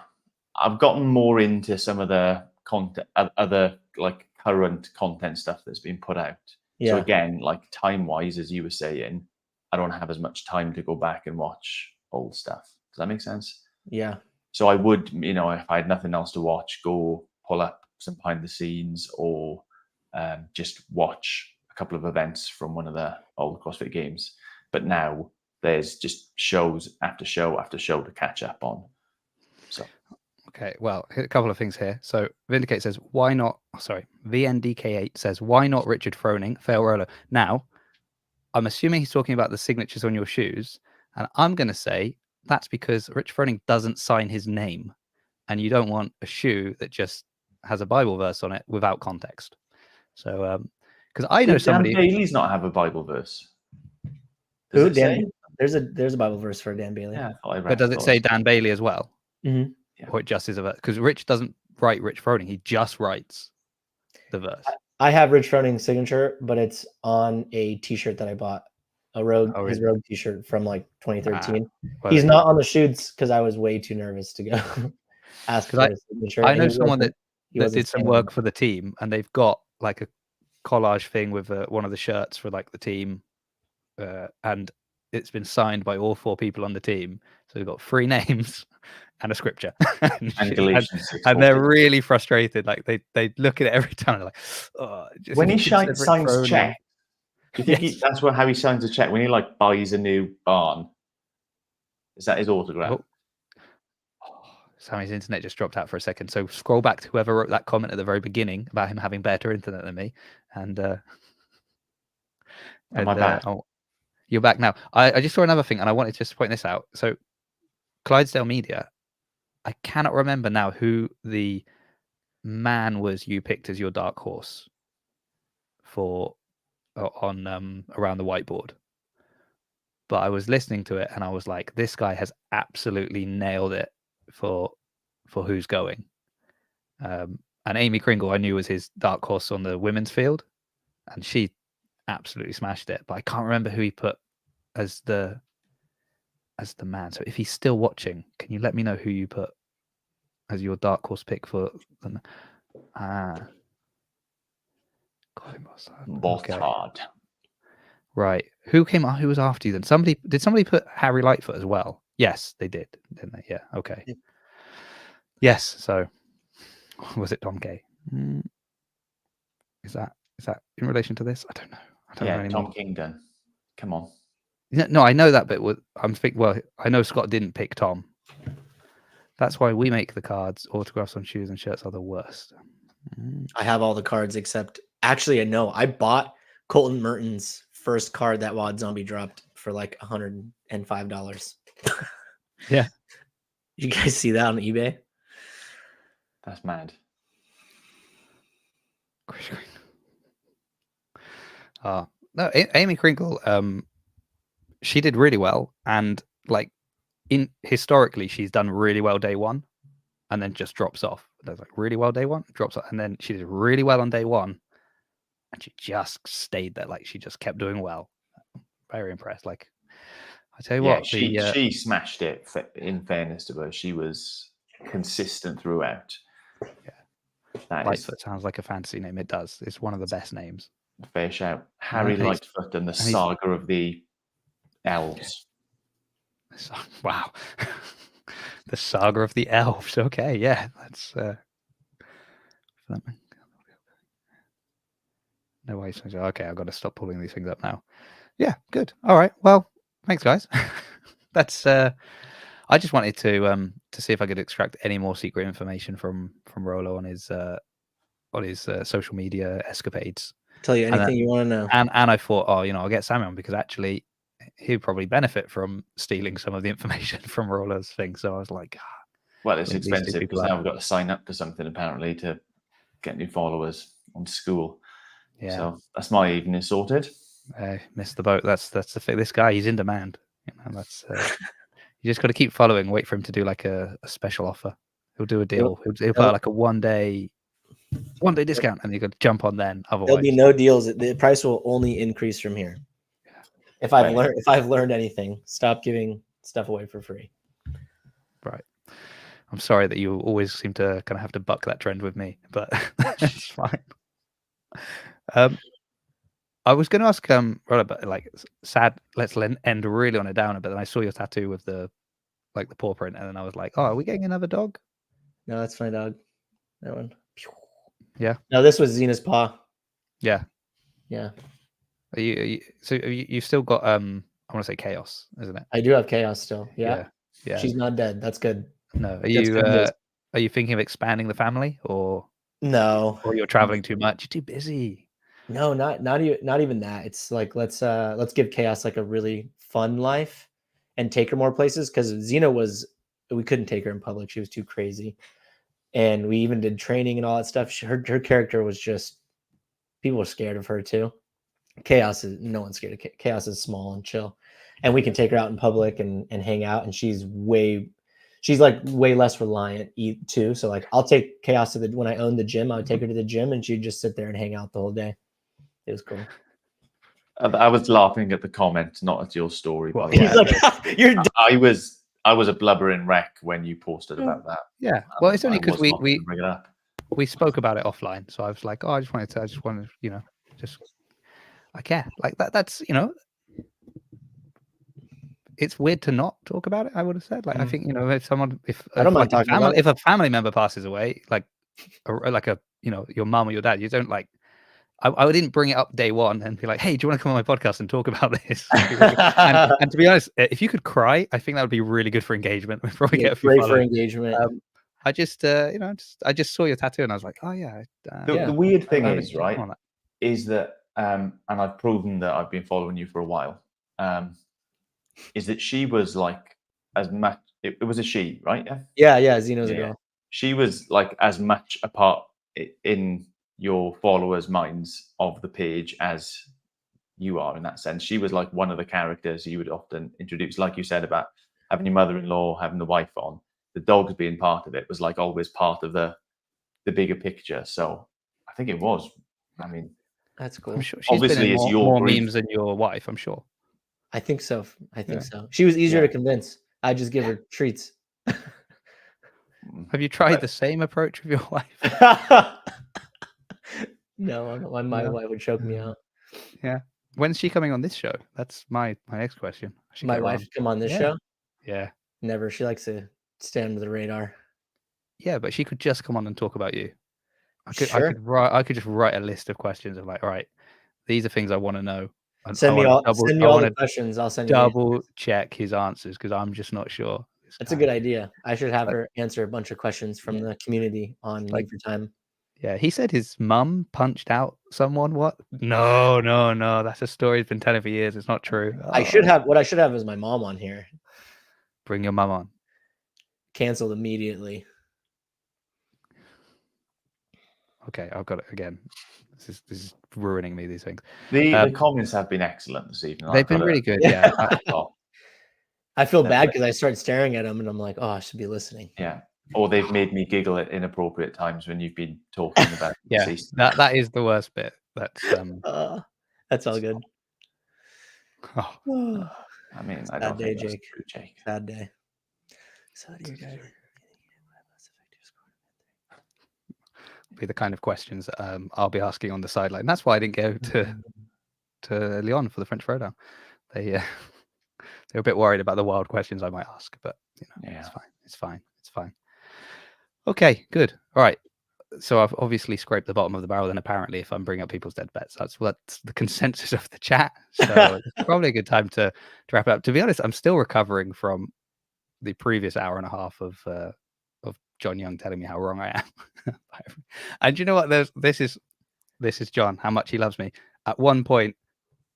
I've gotten more into some of the content, other like current content stuff that's been put out. Yeah. So again, like time-wise, as you were saying, I don't have as much time to go back and watch old stuff. Does that make sense? Yeah. So I would, if I had nothing else to watch, go pull up some behind the scenes or just watch a couple of events from one of the old CrossFit games. But now there's just shows after show after show to catch up on. So. Okay, well, a couple of things here. So Vindicate says, why not? Sorry, VNDK8 says, why not Richard Froning, fail roller? Now, I'm assuming he's talking about the signatures on your shoes. And I'm going to say that's because Rich Froning doesn't sign his name. And you don't want a shoe that just has a Bible verse on it without context. So, because I know Did somebody. Dan Bailey's not have a Bible verse? Who? Dan? There's a Bible verse for Dan Bailey. Yeah, I but does it say Dan Bailey as well? Mm-hmm. Yeah. Or it just is a verse? Because Rich doesn't write Rich Froning. He just writes the verse. I have Rich Froning's signature, but it's on a T-shirt that I bought, his Rogue T-shirt from like 2013. Well, he's not on the shoots because I was way too nervous to go ask for his signature. I know someone that did some work him. for the team, and they've got like a collage thing with one of the shirts for like the team, and it's been signed by all 4 people on the team. So we've got 3 names and a scripture, and they're really frustrated. Like they look at it every time. They're like, oh, when he signs check, do you think that's how he signs a check? When he like buys a new barn, is that his autograph? Sammy's internet just dropped out for a second. So scroll back to whoever wrote that comment at the very beginning about him having better internet than me, and am I back? You're back now. I just saw another thing, and I wanted to just point this out. So Clydesdale Media, I cannot remember now who the man was you picked as your dark horse for on around the whiteboard. But I was listening to it and I was like, this guy has absolutely nailed it for who's going. And Amy Kringle, I knew was his dark horse on the women's field, and she absolutely smashed it. But I can't remember who he put as the man. So if he's still watching, can you let me know who you put as your dark horse pick for them? Botard. Right. Who was after you then? Did somebody put Harry Lightfoot as well? Yes, they did, didn't they? Yeah. Okay. Yeah. Yes. So was it Tom Kay? Is that in relation to this? I don't know. I don't know anymore. Tom Kingdon. Come on. No, I know that bit. I'm thinking. Well, I know Scott didn't pick Tom. That's why we make the cards. Autographs on shoes and shirts are the worst. I have all the cards except, actually, I know I bought Colton Merton's first card that Wad Zombie dropped for like $105. Yeah. Did you guys see that on eBay? That's mad. No, Amy Krinkle, she did really well, and like historically, she's done really well day one, and then just drops off. Does like really well day one, drops off, and then she did really well on day one, and she just stayed there. Like she just kept doing well. Very impressed. Like I tell you what, she smashed it. In fairness to her, she was consistent throughout. Yeah, Lightfoot sounds like a fantasy name. It does. It's one of the best names. Fair shout. Harry Lightfoot and the Saga of the Elves. Wow. The Saga of the Elves. Okay, yeah. That's no way. Okay, I've got to stop pulling these things up now. Yeah, good. All right. Well, thanks, guys. That's I just wanted to see if I could extract any more secret information from Rolo on his social media escapades. Tell you anything you want to know. And I thought, I'll get Sammy on because actually he'd probably benefit from stealing some of the information from Rolo's thing. So I was like, well, it's expensive because now we've got to sign up to something apparently to get new followers on school. Yeah. So that's my evening sorted. Missed the boat. That's the thing. This guy, he's in demand. That's you just got to keep following. Wait for him to do like a special offer. He'll do a deal. He'll put like a one day discount, and you got to jump on then. Otherwise, there'll be no deals. The price will only increase from here. Yeah. If I've learned anything, stop giving stuff away for free. Right. I'm sorry that you always seem to kind of have to buck that trend with me, but that's fine. I was going to ask, Rod, but like sad. Let's end really on a downer. But then I saw your tattoo with the paw print, and then I was like, oh, are we getting another dog? No, that's my dog. That one. Yeah. No, this was Xena's paw. Yeah. Yeah. You've still got I want to say Chaos, isn't it? I do have Chaos still. Yeah. Yeah. She's not dead. That's good. No. That's Are you thinking of expanding the family, or no? Or you're traveling too much? You're too busy. No, not even that. It's like let's give Chaos like a really fun life and take her more places, because Xena we couldn't take her in public. She was too crazy. And we even did training and all that stuff. Her character was just, people were scared of her too. Chaos is, no one's scared of Chaos. Is small and chill, and we can take her out in public and hang out. And she's like way less reliant too. So like I'll take Chaos to when I owned the gym, I would take her to the gym and she'd just sit there and hang out the whole day. It was cool. I was laughing at the comment, not at your story. Well, He's like, you're I was a blubbering wreck when you posted about that. Yeah. Well, it's only because bring it up. We spoke about it offline, so I was like, oh, I just wanted to, I care like that. That's it's weird to not talk about it. I would have said, like, I think if a family member passes away, like your mom or your dad, you don't like. I didn't bring it up day one and be like, hey, do you want to come on my podcast and talk about this? and to be honest, if you could cry, I think that would be really good for engagement. We'd probably get a few great followers. for engagement. I just saw your tattoo and I was like, oh yeah. The weird thing is that, and I've proven that I've been following you for a while, is that she was like as much. It was a she, right? Yeah. Xeno's a girl. She was like as much a part in your followers' minds of the page as you are in that sense. She was like one of the characters you would often introduce, like you said about having your mother-in-law, having the wife on. The dogs being part of it was like always part of the bigger picture. So I think it was. I mean, that's cool. I'm sure she's obviously been in more memes than your wife. I'm sure. I think so. So. She was easier to convince. I just give her treats. Have you tried the same approach with your wife? No, my wife would choke me out. Yeah. When's she coming on this show? That's my next question. My wife come on this show? Yeah. Never. She likes to stay under the radar. Yeah, but she could just come on and talk about you. I could just write a list of questions of like, all right, these are things I want to know. Send me all the questions. I'll send you double check his answers because I'm just not sure. That's a good idea. I should have her answer a bunch of questions from the community on Need for Time. Yeah, he said his mum punched out someone. What? No. That's a story he's been telling for years. It's not true. I should have. What I should have is my mom on here. Bring your mum on. Canceled immediately. Okay, I've got it again. This is ruining me. These things. The comments have been excellent this evening. They've been really good. Yeah. I feel bad because I started staring at them and I'm like, oh, I should be listening. Yeah. Or they've made me giggle at inappropriate times when you've been talking about. that is the worst bit. That's all good. Oh. I mean, I don't think that's true, Jake. Sad day. Sad day, guys. Be the kind of questions I'll be asking on the sideline. That's why I didn't go to Lyon for the French Throwdown. They were a bit worried about the wild questions I might ask, but it's fine. Okay, good. All right. So I've obviously scraped the bottom of the barrel, and apparently if I'm bringing up people's dead bets, that's the consensus of the chat. So it's probably a good time to wrap it up. To be honest, I'm still recovering from the previous hour and a half of John Young telling me how wrong I am. And you know what? This is John, how much he loves me. At one point,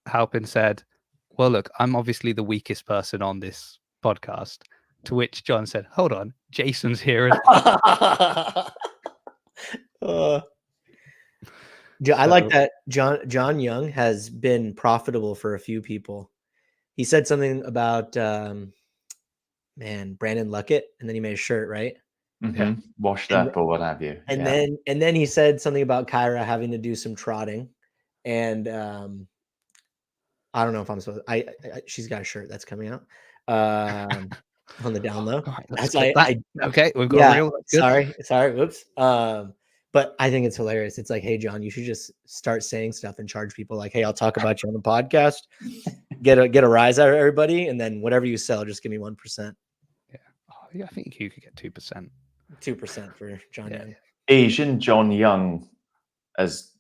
Halpin said, well, look, I'm obviously the weakest person on this podcast. To which John said, hold on, Jason's here as well. I like that John Young has been profitable for a few people. He said something about Brandon Luckett, and then he made a shirt, right? Mm-hmm. Yeah. Washed up or what have you. And then he said something about Kyra having to do some trotting. And I don't know if I'm supposed to, she's got a shirt that's coming out. on the down low. All right, let's That's clip that. Okay, we've got yeah, a reel. That's good. sorry, whoops. But I think it's hilarious. It's like, hey, John, you should just start saying stuff and charge people like, hey, I'll talk about you on the podcast. Get a rise out of everybody, and then whatever you sell, just give me 1%. Yeah, I think you could get 2%. 2% for John Young. Asian John Young has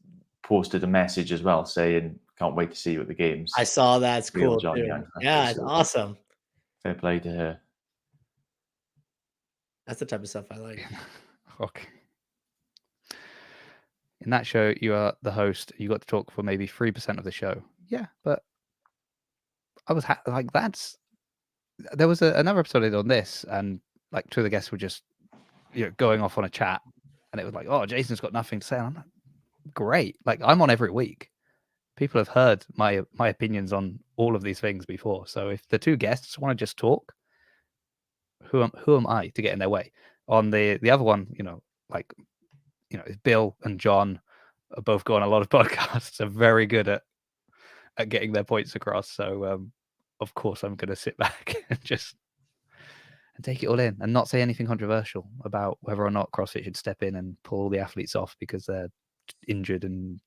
posted a message as well saying, "Can't wait to see you at the games." I saw that. It's Real cool. John Too. Young. Yeah, it's awesome. Fair play to her. That's the type of stuff I like. Okay. In that show, you are the host. You got to talk for maybe 3% of the show. Yeah, but I was like, that's. There was another episode I did on this, and like two of the guests were just, going off on a chat, and it was like, oh, Jason's got nothing to say. And I'm like, great. Like I'm on every week. People have heard my opinions on all of these things before. So if the two guests want to just talk, who am I to get in their way? On the other one, Bill and John are both go on a lot of podcasts, are very good at getting their points across. So of course I'm going to sit back and just take it all in and not say anything controversial about whether or not CrossFit should step in and pull the athletes off because they're injured and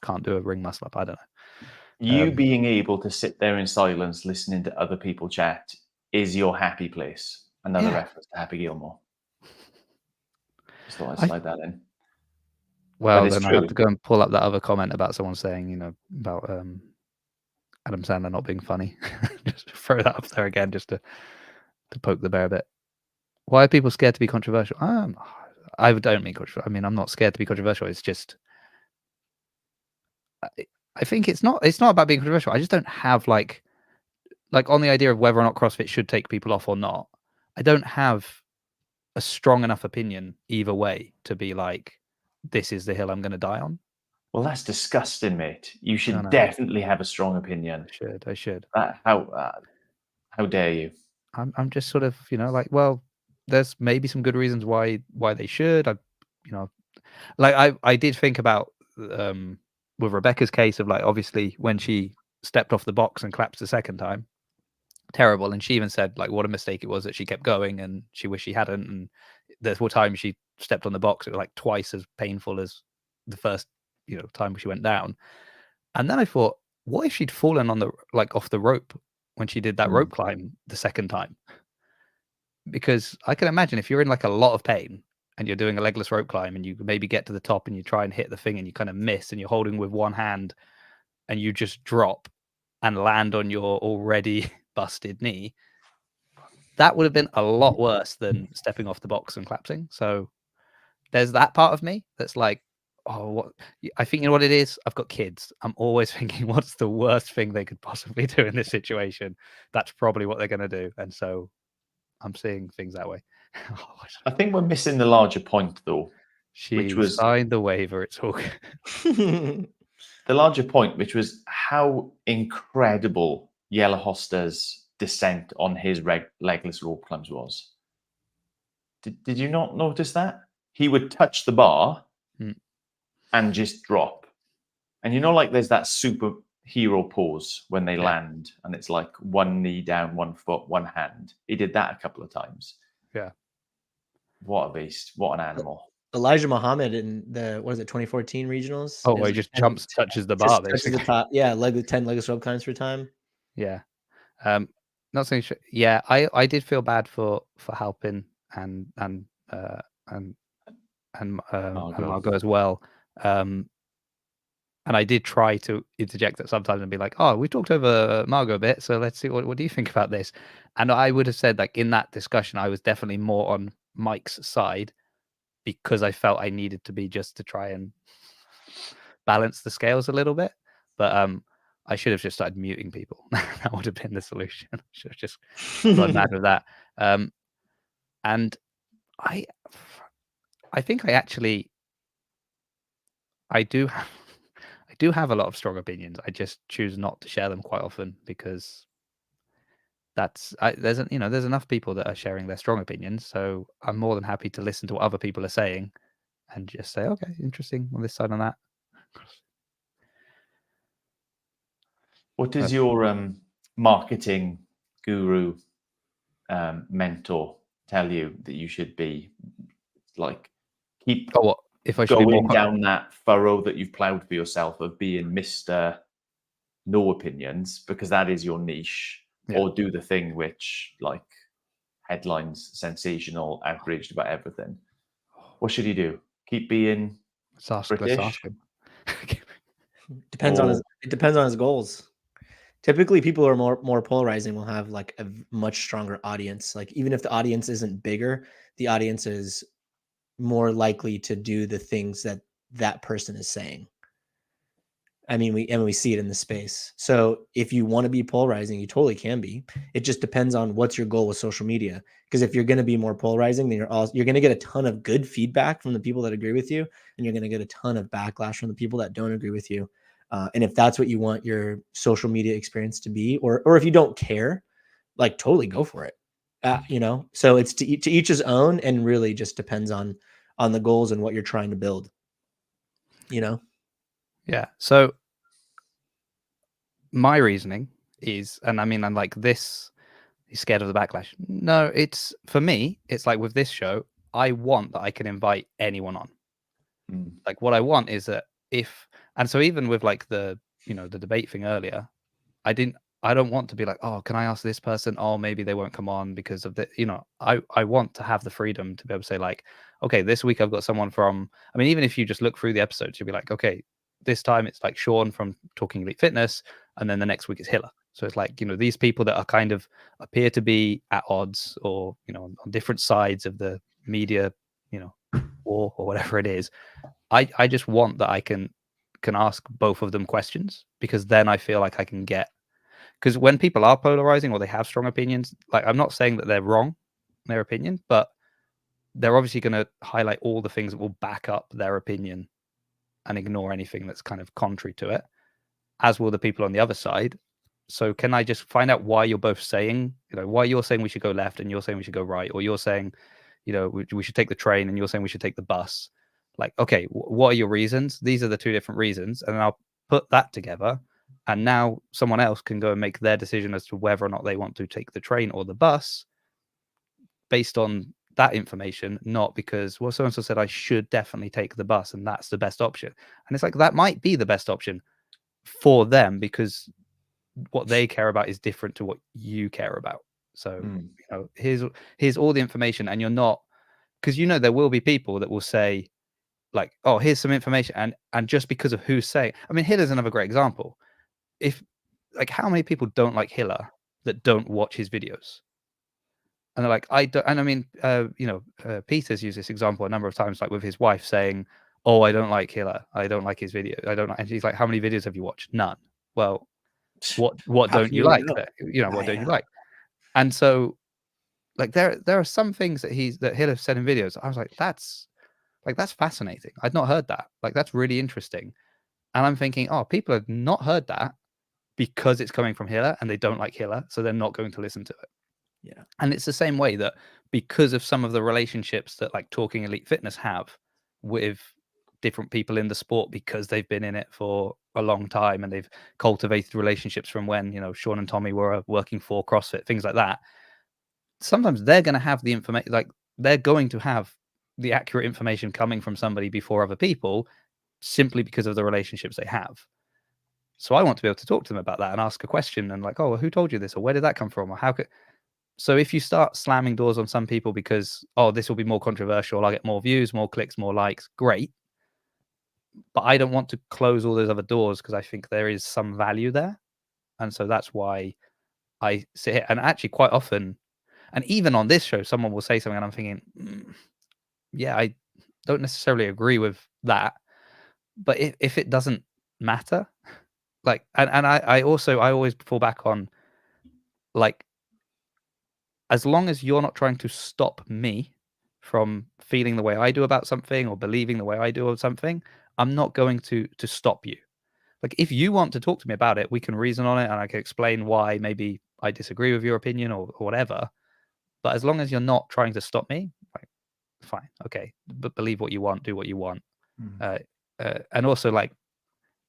can't do a ring muscle up. I don't know. You being able to sit there in silence, listening to other people chat, is your happy place. Another reference to Happy Gilmore. Just thought I'd slide that in. Well, then I have to go and pull up that other comment about someone saying, about Adam Sandler not being funny. Just throw that up there again, just to poke the bear a bit. Why are people scared to be controversial? I don't mean controversial. I mean, I'm not scared to be controversial. It's just, I think it's not about being controversial. I just don't have like on the idea of whether or not CrossFit should take people off or not. I don't have a strong enough opinion either way to be like, this is the hill I'm going to die on. Well, that's disgusting, mate. You should definitely have a strong opinion. I should. How dare you? I'm just sort of, well, there's maybe some good reasons why they should. I did think about with Rebecca's case of like, obviously when she stepped off the box and collapsed the second time, terrible. And she even said like what a mistake it was that she kept going and she wished she hadn't. And the whole time she stepped on the box, it was like twice as painful as the first, time she went down. And then I thought, what if she'd fallen on off the rope when she did that rope climb the second time? Because I can imagine if you're in like a lot of pain and you're doing a legless rope climb and you maybe get to the top and you try and hit the thing and you kind of miss and you're holding with one hand and you just drop and land on your already busted knee, that would have been a lot worse than stepping off the box and collapsing. So there's that part of me that's like, what I think, what it is. I've got kids. I'm always thinking, what's the worst thing they could possibly do in this situation? That's probably what they're going to do. And so I'm seeing things that way. I think we're missing the larger point, though. She signed the waiver. It's all the larger point, which was how incredible Jelle Hoster's descent on his legless rope climbs was. Did you not notice that? He would touch the bar and just drop. And like there's that superhero pose when they land and it's like one knee down, 1 foot, one hand. He did that a couple of times. Yeah. What a beast. What an animal. Elijah Muhammad in the 2014 regionals. Oh, he just jumps, touches the bar, basically. Touches the top. Yeah, 10 legless rope climbs for time. Yeah. Not saying. Yeah, I did feel bad for Halpin and Margot as well. And I did try to interject that sometimes and be like, oh, we talked over Margot a bit, so let's see, what do you think about this? And I would have said, like, in that discussion, I was definitely more on Mike's side because I felt I needed to be just to try and balance the scales a little bit. But I should have just started muting people. That would have been the solution. I should have just gone mad with that. And I think I do have a lot of strong opinions. I just choose not to share them quite often because there's enough people that are sharing their strong opinions. So I'm more than happy to listen to what other people are saying and just say, okay, interesting on this side and that. What does your marketing guru mentor tell you that you should be like keep Oh, what if I should be more going down that furrow that you've plowed for yourself of being Mr. No opinions, because that is your niche, or do the thing which like headlines, sensational, outraged about everything? What should he do? Keep being Let's ask him. Depends on it depends on his goals. Typically, people who are more polarizing will have like a much stronger audience. Like even if the audience isn't bigger, the audience is more likely to do the things that that person is saying. I mean, we see it in the space. So if you want to be polarizing, you totally can be. It just depends on what's your goal with social media. Because if you're going to be more polarizing, then you're going to get a ton of good feedback from the people that agree with you, and you're going to get a ton of backlash from the people that don't agree with you. And if that's what you want your social media experience to be, or if you don't care, like totally go for it. So it's to each his own, and really just depends on the goals and what you're trying to build. Yeah. So my reasoning is, and I mean, I'm like this. He's scared of the backlash. No, it's for me. It's like with this show, I want that I can invite anyone on. Like what I want is that and so even with like the debate thing earlier, I don't want to be like, oh, can I ask this person? Oh, maybe they won't come on because of the, I want to have the freedom to be able to say like, okay, this week I've got someone from, I mean, even if you just look through the episodes, you'll be like, okay, this time it's like Sean from Talking Elite Fitness, and then the next week it's Hiller. So it's like, these people that are kind of appear to be at odds, or, on different sides of the media, war or whatever it is. I just want that I can ask both of them questions, because then I feel like I can get, because when people are polarizing or they have strong opinions, like I'm not saying that they're wrong in their opinion, but they're obviously going to highlight all the things that will back up their opinion and ignore anything that's kind of contrary to it, as will the people on the other side. So can I just find out why you're both saying, why you're saying we should go left and you're saying we should go right, or you're saying, we should take the train and you're saying we should take the bus? Like, okay, what are your reasons? These are the two different reasons. And then I'll put that together. And now someone else can go and make their decision as to whether or not they want to take the train or the bus based on that information, not because, well, so-and-so said I should definitely take the bus and that's the best option. And it's like, that might be the best option for them, because what they care about is different to what you care about. So, here's all the information, and you're not, because there will be people that will say like, oh, here's some information, and just because of who's saying, I mean, Hiller's another great example. If like, how many people don't like Hiller that don't watch his videos? And they're like, I don't, and I mean, Peter's used this example a number of times, like with his wife saying, oh, I don't like Hiller, I don't like his video, I don't like, and she's like, how many videos have you watched? None. Well, what don't you like? What don't you like? And so, like, there are some things that Hiller said in videos, I was like, that's fascinating. I'd not heard that. Like, that's really interesting. And I'm thinking, oh, people have not heard that because it's coming from Hiller and they don't like Hiller, so they're not going to listen to it. Yeah. And it's the same way that because of some of the relationships that like Talking Elite Fitness have with different people in the sport, because they've been in it for a long time and they've cultivated relationships from when, Sean and Tommy were working for CrossFit, things like that. Sometimes they're going to have the information, like they're going to have the accurate information coming from somebody before other people, simply because of the relationships they have. So I want to be able to talk to them about that and ask a question and like, oh, well, who told you this? Or where did that come from? Or how could... So if you start slamming doors on some people because, oh, this will be more controversial, I'll get more views, more clicks, more likes, great. But I don't want to close all those other doors, because I think there is some value there. And so that's why I sit here. And actually quite often, and even on this show, someone will say something and I'm thinking, yeah, I don't necessarily agree with that. But if it doesn't matter, like, and I always fall back on, like, as long as you're not trying to stop me from feeling the way I do about something or believing the way I do about something, I'm not going to stop you. Like, if you want to talk to me about it, we can reason on it and I can explain why maybe I disagree with your opinion or whatever. But as long as you're not trying to stop me, like, fine, okay, but believe what you want, do what you want. And also, like,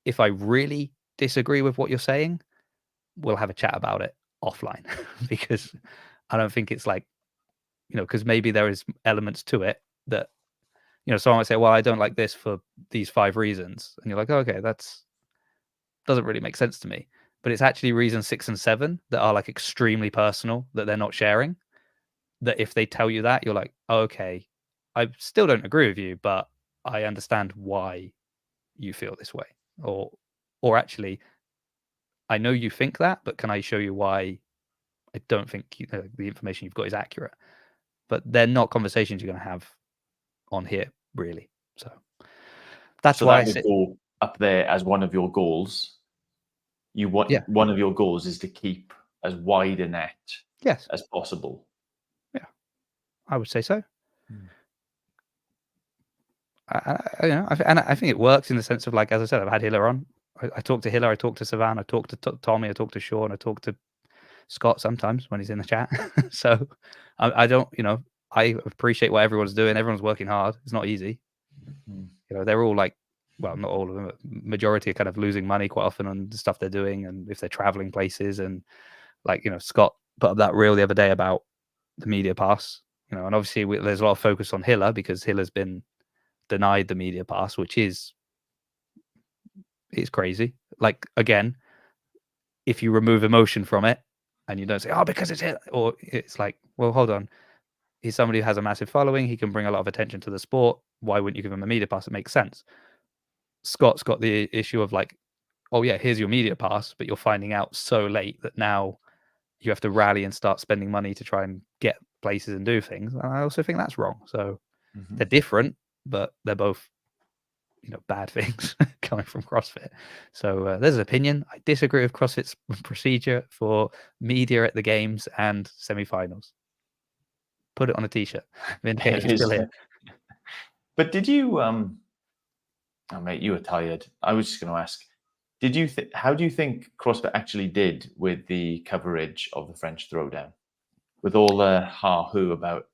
if I really disagree with what you're saying, we'll have a chat about it offline, because I don't think it's like, because maybe there is elements to it that, someone might say, well, I don't like this for these 5 reasons. And you're like, oh, okay, that's doesn't really make sense to me. But it's actually reason 6 and 7 that are like extremely personal that they're not sharing. That if they tell you that, you're like, oh, okay, I still don't agree with you, but I understand why you feel this way. Or actually, I know you think that, but can I show you why I don't think the information you've got is accurate? But they're not conversations you're going to have on here, really. So that's So why that would go up there as one of your goals. One of your goals is to keep as wide a net as possible. Yeah, I would say so. I think it works in the sense of, like, as I said, I've had Hiller on. I talked to Hiller, I talked to Savannah, I talked to Tommy, I talked to Sean, I talked to Scott sometimes when he's in the chat. So I don't, I appreciate what everyone's doing. Everyone's working hard. It's not easy. They're all like, well, not all of them, but majority are kind of losing money quite often on the stuff they're doing, and if they're traveling places. And like, Scott put up that reel the other day about the media pass, and obviously there's a lot of focus on Hiller because Hiller's been denied the media pass, which is crazy. Like, again, if you remove emotion from it and you don't say, oh, because it's Hiller, or it's like, well, hold on, he's somebody who has a massive following, he can bring a lot of attention to the sport, why wouldn't you give him a media pass? It makes sense. Scott's got the issue of like, oh yeah, here's your media pass, but you're finding out so late that now you have to rally and start spending money to try and get places and do things. And I also think that's wrong. So they're different, but they're both, bad things coming from CrossFit. So there's an opinion. I disagree with CrossFit's procedure for media at the games and semi-finals. Put it on a t-shirt. Vindicate if you're still here. But did you, oh mate, you were tired. I was just going to ask, how do you think CrossFit actually did with the coverage of the French Throwdown? With all the ha-hoo about,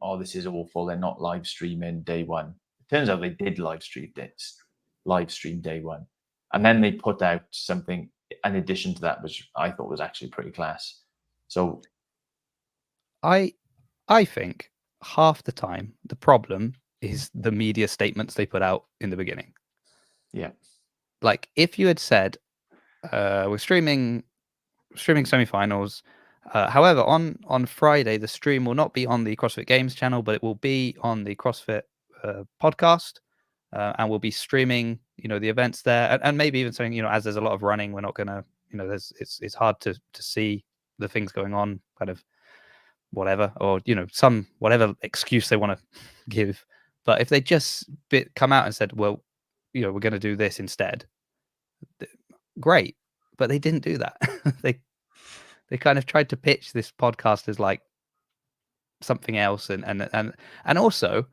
oh, this is awful, they're not live streaming day one. It turns out they did live stream day one. And then they put out something in addition to that, which I thought was actually pretty class. So I think half the time the problem is the media statements they put out in the beginning. Yeah. Like, if you had said, we're streaming semifinals. However, on Friday, the stream will not be on the CrossFit Games channel, but it will be on the CrossFit podcast, and we'll be streaming, the events there, and maybe even saying, as there's a lot of running, we're not gonna, it's hard to see the things going on, kind of whatever, or some whatever excuse they want to give. But if they just come out and said, well, we're going to do this instead, great. But they didn't do that. They kind of tried to pitch this podcast as like something else, and also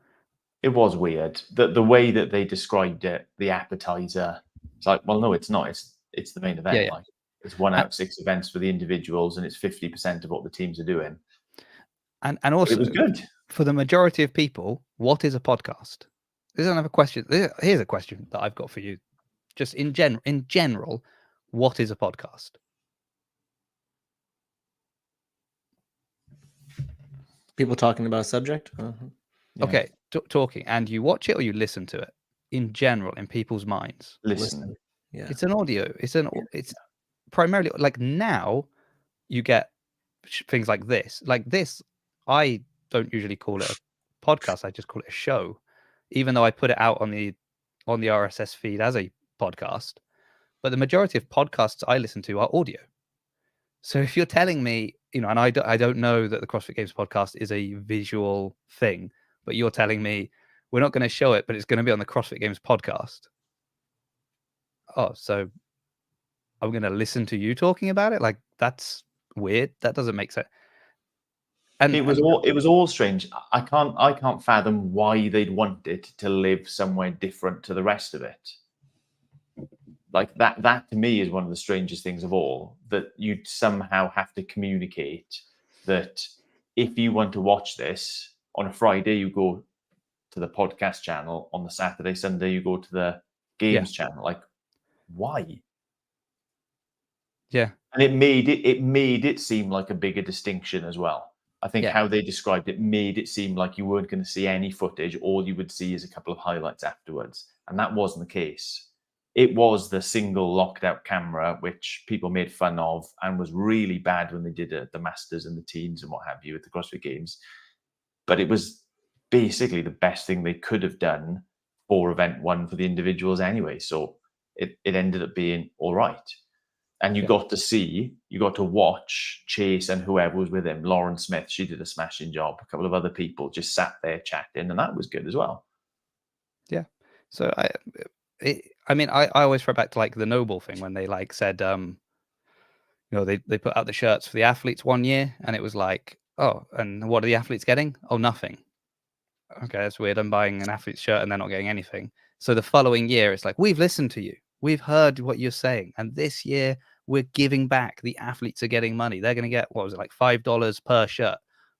it was weird the way that they described it, the appetizer. It's like, well, no, it's not. It's the main event. Like, it's 1 out of 6 events for the individuals, and it's 50% of what the teams are doing. And also, it was good for the majority of people. What is a podcast? This is another question. Here's a question that I've got for you. Just in general, what is a podcast? People talking about a subject. Yeah. Okay, talking, and you watch it or you listen to it. In general, in people's minds, listen. Yeah, it's an audio. It's primarily, like, now you get things like this. Like this, I don't usually call it a podcast. I just call it a show, even though I put it out on the RSS feed as a podcast. But the majority of podcasts I listen to are audio. So if you're telling me, and I don't know that the CrossFit Games podcast is a visual thing, but you're telling me we're not going to show it, but it's going to be on the CrossFit Games podcast. Oh, so I'm going to listen to you talking about it? Like, that's weird. That doesn't make sense. And it was all strange. I can't fathom why they'd want it to live somewhere different to the rest of it. Like, that to me is one of the strangest things of all, that you'd somehow have to communicate that if you want to watch this on a Friday, you go to the podcast channel. On the Saturday, Sunday, you go to the games channel. Like, why? Yeah. And it made it seem like a bigger distinction as well. I think Yeah. how they described it made it seem like you weren't going to see any footage. All you would see is a couple of highlights afterwards. And that wasn't the case. It was the single locked out camera, which people made fun of and was really bad when they did it, the Masters and the teens and what have you at the CrossFit Games. But it was basically the best thing they could have done for event one for the individuals anyway. So it ended up being all right. And you got to watch Chase and whoever was with him. Lauren Smith, she did a smashing job. A couple of other people just sat there chatting, and that was good as well. Yeah. So I always throw back to like the Noble thing when they like said, they put out the shirts for the athletes one year, and it was like, oh, and what are the athletes getting? Oh, nothing. Okay, that's weird. I'm buying an athlete's shirt and they're not getting anything. So the following year, it's like, we've listened to you. We've heard what you're saying. And this year, we're giving back. The athletes are getting money. They're going to get, what was it, like $5 per shirt.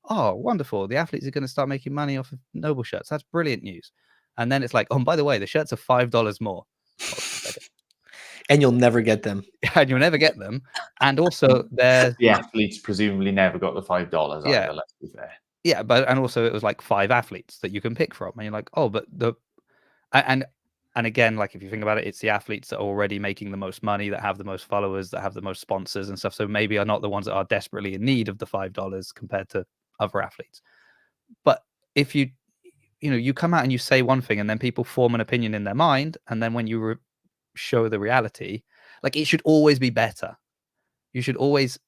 Oh, wonderful. The athletes are going to start making money off of Noble shirts. That's brilliant news. And then it's like, oh, and by the way, the shirts are $5 more. And you'll never get them. And you'll never get them. And also, the athletes presumably never got the $5 either, let's be fair. Yeah, and also it was like 5 athletes that you can pick from, and you're like, oh, but and again, like if you think about it, it's the athletes that are already making the most money, that have the most followers, that have the most sponsors and stuff. So maybe are not the ones that are desperately in need of the $5 compared to other athletes. But if you come out and you say one thing, and then people form an opinion in their mind, and then when you show the reality, like it should always be better. You should always.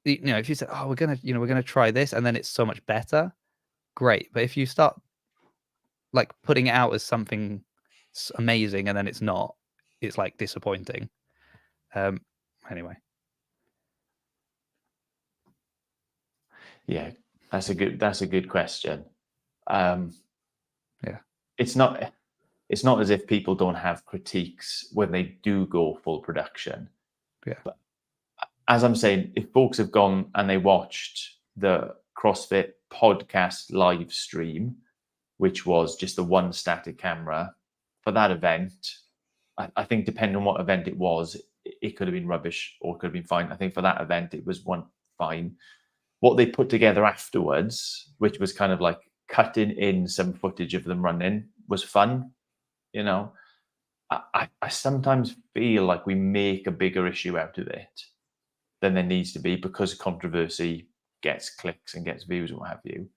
If you say, oh, we're gonna try this, and then it's so much better, great. But if you start like putting it out as something amazing and then it's not, it's like disappointing. Anyway. Yeah, that's a good question. Yeah. It's not as if people don't have critiques when they do go full production. Yeah. But as I'm saying, if folks have gone and they watched the CrossFit podcast live stream, which was just the one static camera for that event, I think depending on what event it was, it could have been rubbish or it could have been fine. I think for that event, it was fine. What they put together afterwards, which was kind of like cutting in some footage of them running, was fun. I sometimes feel like we make a bigger issue out of it than there needs to be because controversy gets clicks and gets views and what have you.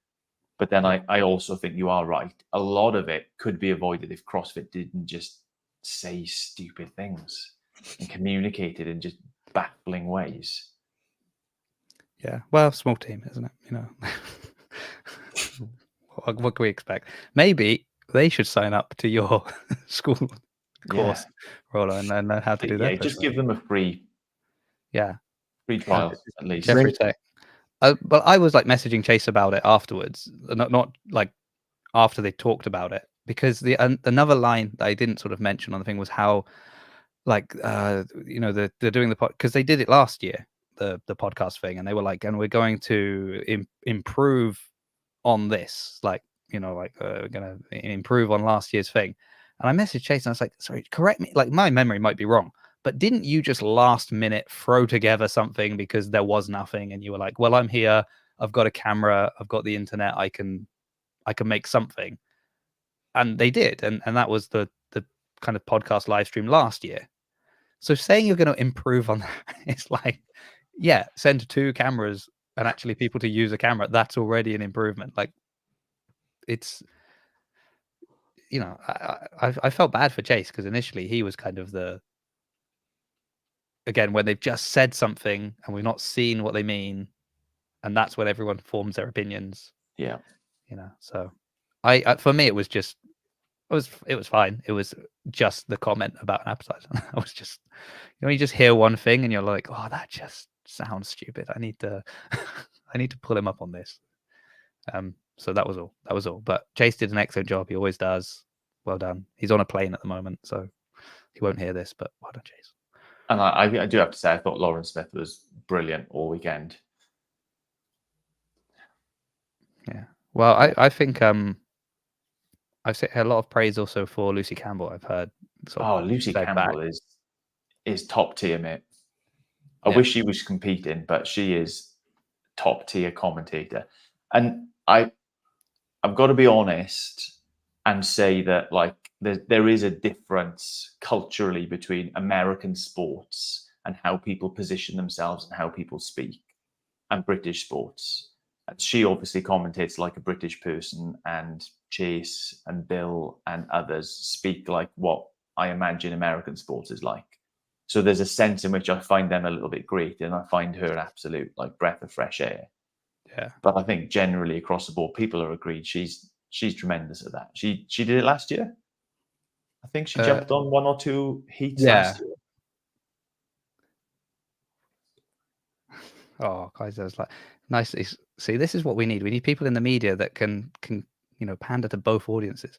But then I also think you are right. A lot of it could be avoided if CrossFit didn't just say stupid things and communicate it in just baffling ways. Yeah. Well, small team, isn't it? What can we expect? Maybe they should sign up to your school course, Rollo, and learn how to do that. Just give them a free trial at least. Jeffrey Tech. But I was like messaging Chase about it afterwards, not like after they talked about it, because another line that I didn't sort of mention on the thing was how, like, they're doing the because they did it last year, the podcast thing, and they were like, and we're going to improve on this, like, we're gonna improve on last year's thing. And I messaged Chase and I was like, sorry, correct me, like my memory might be wrong, but didn't you just last minute throw together something because there was nothing, and you were like, well, I'm here, I've got a camera, I've got the internet, I can make something. And they did, and that was the kind of podcast live stream last year. So saying you're going to improve on that, it's like, yeah, send 2 cameras and actually people to use a camera, that's already an improvement. Like, it's, I felt bad for Chase because initially he was kind of again, when they've just said something and we've not seen what they mean, and that's when everyone forms their opinions. Yeah. So for me, it was fine. It was just the comment about an appetizer. I was just, you just hear one thing and you're like, oh, that just sounds stupid. I need to pull him up on this. So that was all. But Chase did an excellent job. He always does. Well done. He's on a plane at the moment, so he won't hear this, but well done, Chase. And I do have to say, I thought Lauren Smith was brilliant all weekend. Yeah. Well, I think I've seen a lot of praise also for Lucy Campbell. I've heard. Lucy Campbell is top tier, mate. I wish she was competing, but she is top tier commentator. And I've got to be honest and say that like there is a difference culturally between American sports and how people position themselves and how people speak, and British sports. And she obviously commentates like a British person, and Chase and Bill and others speak like what I imagine American sports is like. So there's a sense in which I find them a little bit great, and I find her an absolute like breath of fresh air. Yeah. But I think generally across the board, people are agreed she's tremendous at that. She did it last year. I think she jumped on 1 or 2 heats last year. Oh, guys, I was like, nice. See, this is what we need. We need people in the media that can pander to both audiences.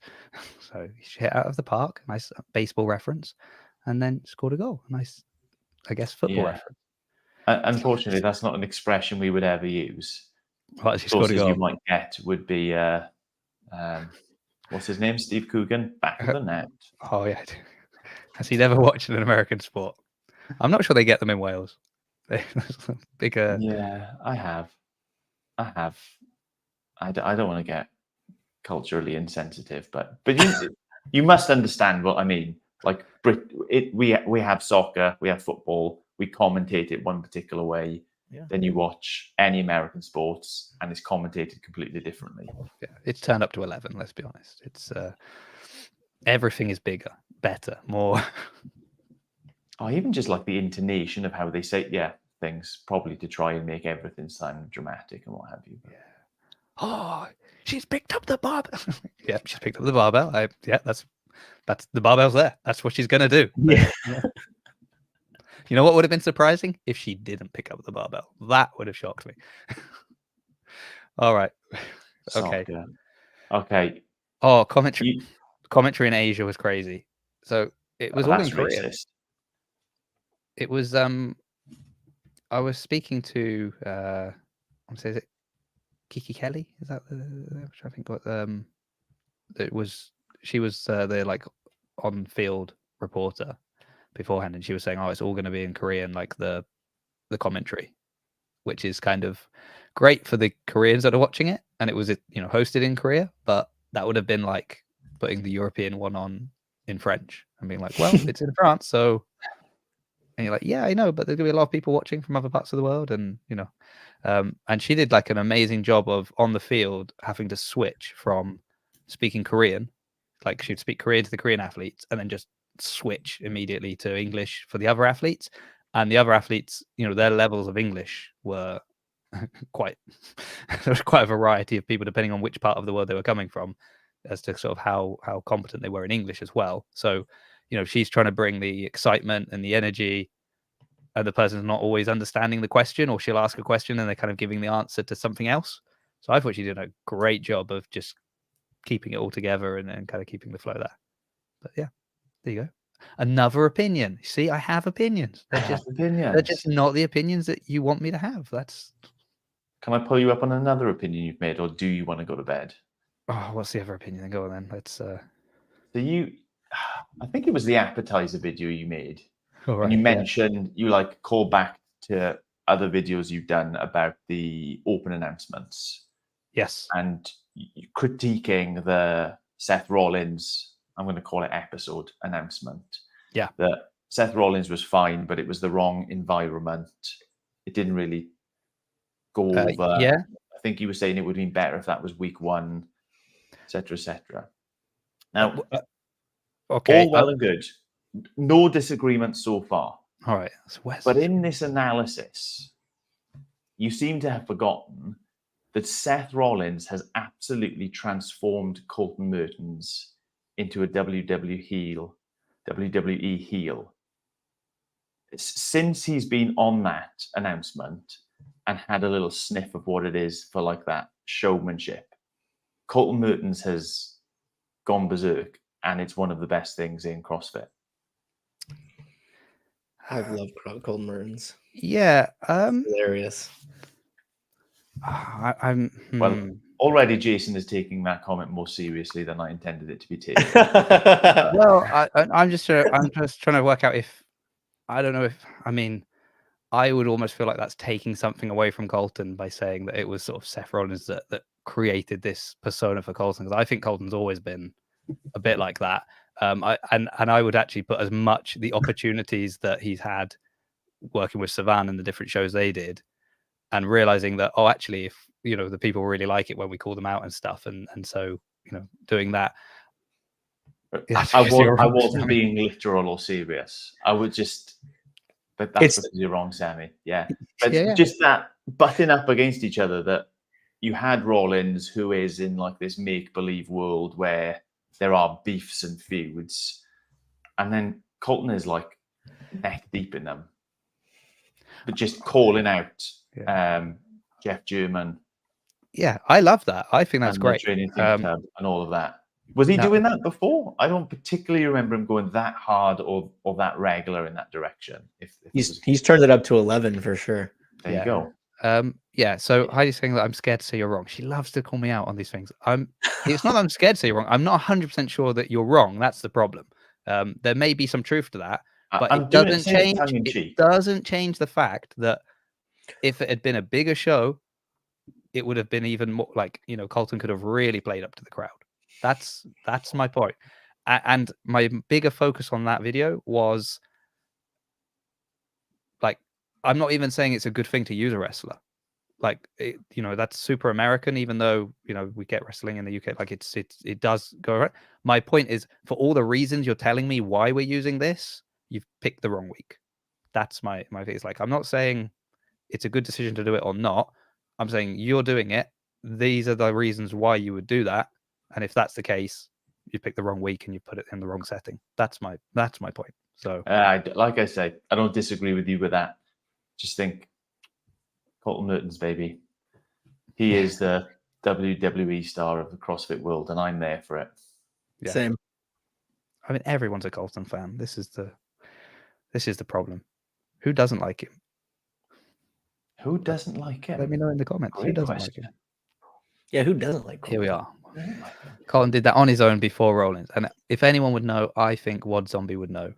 So she hit out of the park, nice baseball reference, and then scored a goal. Nice, I guess, football reference. Unfortunately, that's not an expression we would ever use. Well, she scored a goal. You might get would be what's his name? Steve Coogan, back of the net. Oh yeah. Has he never watched an American sport? I'm not sure they get them in Wales. Bigger. Yeah, I have. I don't want to get culturally insensitive, but you must understand what I mean. Like we have soccer, we have football, we commentate it one particular way. Yeah. Then you watch any American sports, and it's commentated completely differently. Yeah, it's turned up to 11. Let's be honest. It's everything is bigger, better, more. Oh, even just like the intonation of how they say things, probably to try and make everything sound dramatic and what have you. Yeah. Oh, she's picked up the barbell. Yeah, she's picked up the barbell. That's the barbell's there. That's what she's gonna do. Yeah. You know what would have been surprising? If she didn't pick up the barbell. That would have shocked me. All right. Okay. Soccer. Okay. Oh, commentary in Asia was crazy. So it was all in Korean. Racist. It was I was speaking to is it Kiki Kelly? Is that the I think what it was? She was the like on field reporter beforehand, and she was saying, "Oh, it's all going to be in Korean, like the commentary," which is kind of great for the Koreans that are watching it. And it was hosted in Korea, but that would have been like putting the European one on in French and being like, "Well, it's in France, so." And you're like, yeah, I know, but there's gonna be a lot of people watching from other parts of the world, and and she did like an amazing job of on the field having to switch from speaking Korean, like she'd speak Korean to the Korean athletes, and then just switch immediately to English for the other athletes. And the other athletes, their levels of English were quite. There was quite a variety of people depending on which part of the world they were coming from, as to sort of how competent they were in English as well. So. She's trying to bring the excitement and the energy, and the person's not always understanding the question, or she'll ask a question and they're kind of giving the answer to something else. So I thought she did a great job of just keeping it all together and kind of keeping the flow there. But yeah, there you go. Another opinion. See, I have opinions. They're just not the opinions that you want me to have. Can I pull you up on another opinion you've made, or do you want to go to bed? Oh, what's the other opinion? Then go on then. Let's. So I think it was the appetizer video you made. Right, and you mentioned you like call back to other videos you've done about the open announcements. Yes. And critiquing the Seth Rollins, I'm going to call it episode announcement. Yeah. That Seth Rollins was fine, but it was the wrong environment. It didn't really go over. Yeah. I think you were saying it would have been better if that was week 1, etc., etc. Now, okay, all well and good. No disagreement so far. All right. But in this analysis, you seem to have forgotten that Seth Rollins has absolutely transformed Colton Mertens into a WWE heel. Since he's been on that announcement and had a little sniff of what it is for like that showmanship, Colton Mertens has gone berserk. And it's one of the best things in CrossFit. I love Colton Mertens. Yeah. Hilarious. Well, already Jason is taking that comment more seriously than I intended it to be taken. Well, I'm just trying to work out if I don't know if I would almost feel like that's taking something away from Colton by saying that it was sort of Seth Rollins that created this persona for Colton, because I think Colton's always been a bit like that. I would actually put as much the opportunities that he's had working with Savan and the different shows they did, and realizing that, oh, actually, if the people really like it when we call them out and stuff, and so doing that. I wasn't being literal or serious. I would just, but that's because you're wrong, Sammy. Yeah, but just that butting up against each other. That you had Rollins, who is in like this make-believe world where there are beefs and feuds, and then Colton is like neck deep in them, but just calling out Jeff German. Yeah, I love that. I think that's great. Training Think Club and all of that. Was he doing that before? I don't particularly remember him going that hard or that regular in that direction. If he's turned it up to 11 for sure. There you go. So Heidi's saying that I'm scared to say you're wrong. She loves to call me out on these things. It's not that I'm scared to say you're wrong. I'm not 100% sure that you're wrong. That's the problem. There may be some truth to that, but it doesn't change. It doesn't change the fact that if it had been a bigger show, it would have been even more like Colton could have really played up to the crowd. That's my point. And my bigger focus on that video was like, I'm not even saying it's a good thing to use a wrestler. Like, that's super American, even though, we get wrestling in the UK. Like it does go right. My point is, for all the reasons you're telling me why we're using this, you've picked the wrong week. That's my thing. It's like, I'm not saying it's a good decision to do it or not. I'm saying you're doing it. These are the reasons why you would do that. And if that's the case, you pick the wrong week and you put it in the wrong setting. That's my point. So, like I say, I don't disagree with you with that. Just think, Colton Mertens, baby. He is the WWE star of the CrossFit world, and I'm there for it. Yeah. Same. I mean, everyone's a Colton fan. This is the problem. Who doesn't like him? Who doesn't like him? Let me know in the comments. Great who doesn't question. like him? Yeah, who doesn't like Colton? Here we are. Colton did that on his own before Rollins. And if anyone would know, I think Wad Zombie would know.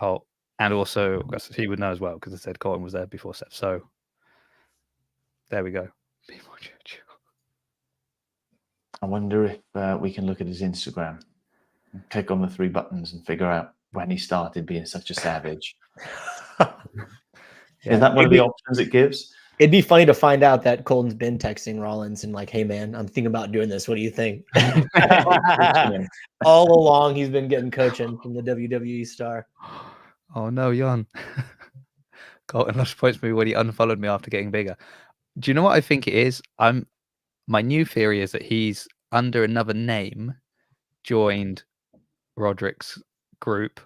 Oh, and also he would know as well, because I said Colton was there before Seth. So there we go. Be more Churchill. I wonder if we can look at his Instagram and click on the 3 buttons and figure out when he started being such a savage. Is that one of the options it gives? It'd be funny to find out that Colton's been texting Rollins and like, hey man, I'm thinking about doing this. What do you think? All along, he's been getting coaching from the WWE star. Oh no, Jan. Colton lost points for me when he unfollowed me after getting bigger. Do you know what I think it is? My new theory is that he's under another name joined Rodrick's group,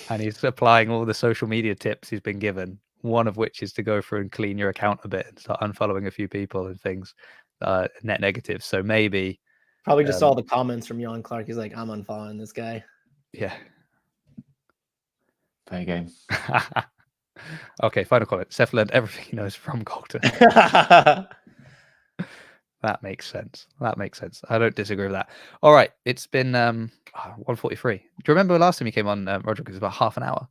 and he's applying all the social media tips he's been given. One of which is to go through and clean your account a bit and start unfollowing a few people and things, net negative. So maybe probably just saw the comments from Jan Clark. He's like, I'm unfollowing this guy. Yeah. Fair game. Okay, final comment. Seth learned everything he knows from Colton. That makes sense. I don't disagree with that. All right, it's been 1:43. Do you remember last time you came on, Rodrick? It was about half an hour.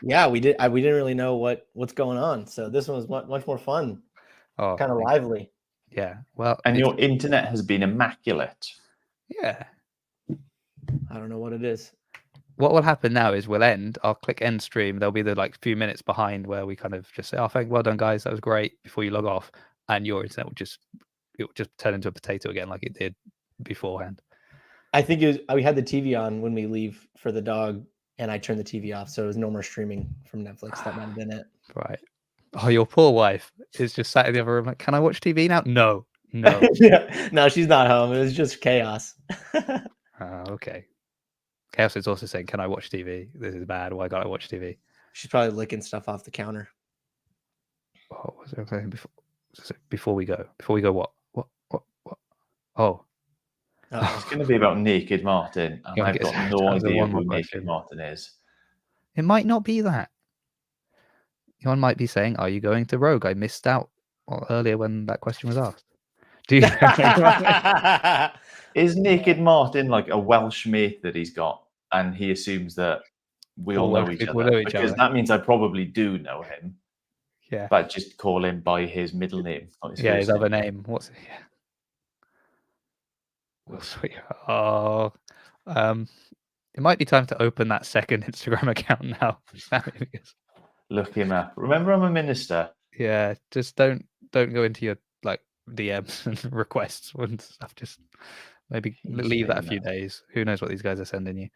Yeah, we did. We didn't really know what's going on, so this one was much more fun. Oh, kind of lively. Yeah. Well, and your internet has been immaculate. Yeah. I don't know what it is. What will happen now is we'll end. I'll click end stream. There'll be the few minutes behind where we kind of just say, "Oh, well done, guys. That was great." Before you log off, and your internet will just turn into a potato again, like it did beforehand. I think we had the TV on when we leave for the dog. And I turned the TV off, so it was no more streaming from Netflix. That might have been it. Right. Oh, your poor wife is just sat in the other room. Like, can I watch TV now? No. Yeah. No, she's not home. It was just chaos. Okay. Chaos is also saying, can I watch TV? This is bad. Why can't I watch TV? She's probably licking stuff off the counter. Oh, was there anything before we go? Before we go, what? Oh. It's going to be about Naked Martin. And I've got no idea who Naked Martin is. It might not be that. Jon might be saying, are you going to Rogue? I missed out earlier when that question was asked. Do you Is Naked Martin like a Welsh mate that he's got? And he assumes that we all know each people other, know each because other. that means I probably do know him, Yeah. but just call him by his middle name, not his Yeah, first his name. other name. What's it? Yeah. Oh, it might be time to open that second Instagram account now, Sammy. Because, Look him up. Remember, I'm a minister. yeah, just don't go into your like DMs and requests and stuff. Just maybe leave that a few days. Who knows what these guys are sending you?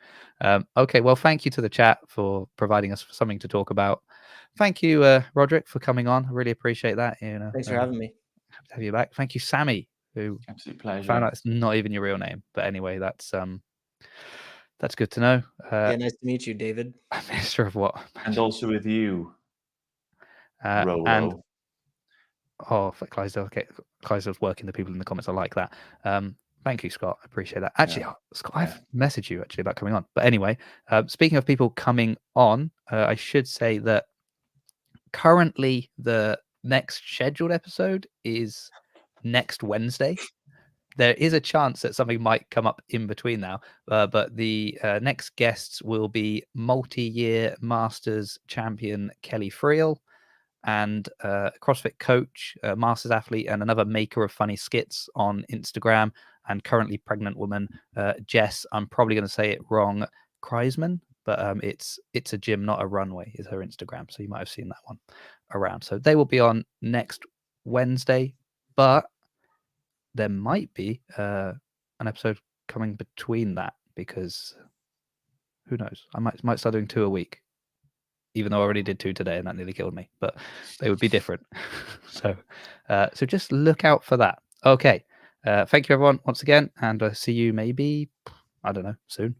Okay, well, thank you to the chat for providing us something to talk about. Thank you, Rodrick, for coming on. I really appreciate that. You know, Thanks for having me. happy to have you back. Thank you, Sammy, who Absolute pleasure. found out it's not even your real name. But anyway, that's good to know. Yeah, nice to meet you, David. A minister of what? And also with you, Rolo. And for Clydesdale. Okay, Clydesdale's working the people in the comments. I like that. Thank you, Scott. I appreciate that. Actually, Scott, I've messaged you actually about coming on. But anyway, speaking of people coming on, I should say that currently the next scheduled episode is next Wednesday. There is a chance that something might come up in between now, but the next guests will be multi-year Masters champion Kelly Friel and CrossFit coach, Masters athlete, and another maker of funny skits on Instagram, and currently pregnant woman, Jess. I'm probably going to say it wrong, Kreisman, but it's a gym, not a runway, is her Instagram. So you might have seen that one around. So they will be on next Wednesday, but there might be an episode coming between that, because who knows? I might start doing 2 a week, even though I already did 2 today and that nearly killed me. But they would be different. So just look out for that. Okay. Thank you, everyone, once again, and see you maybe, I don't know, soon.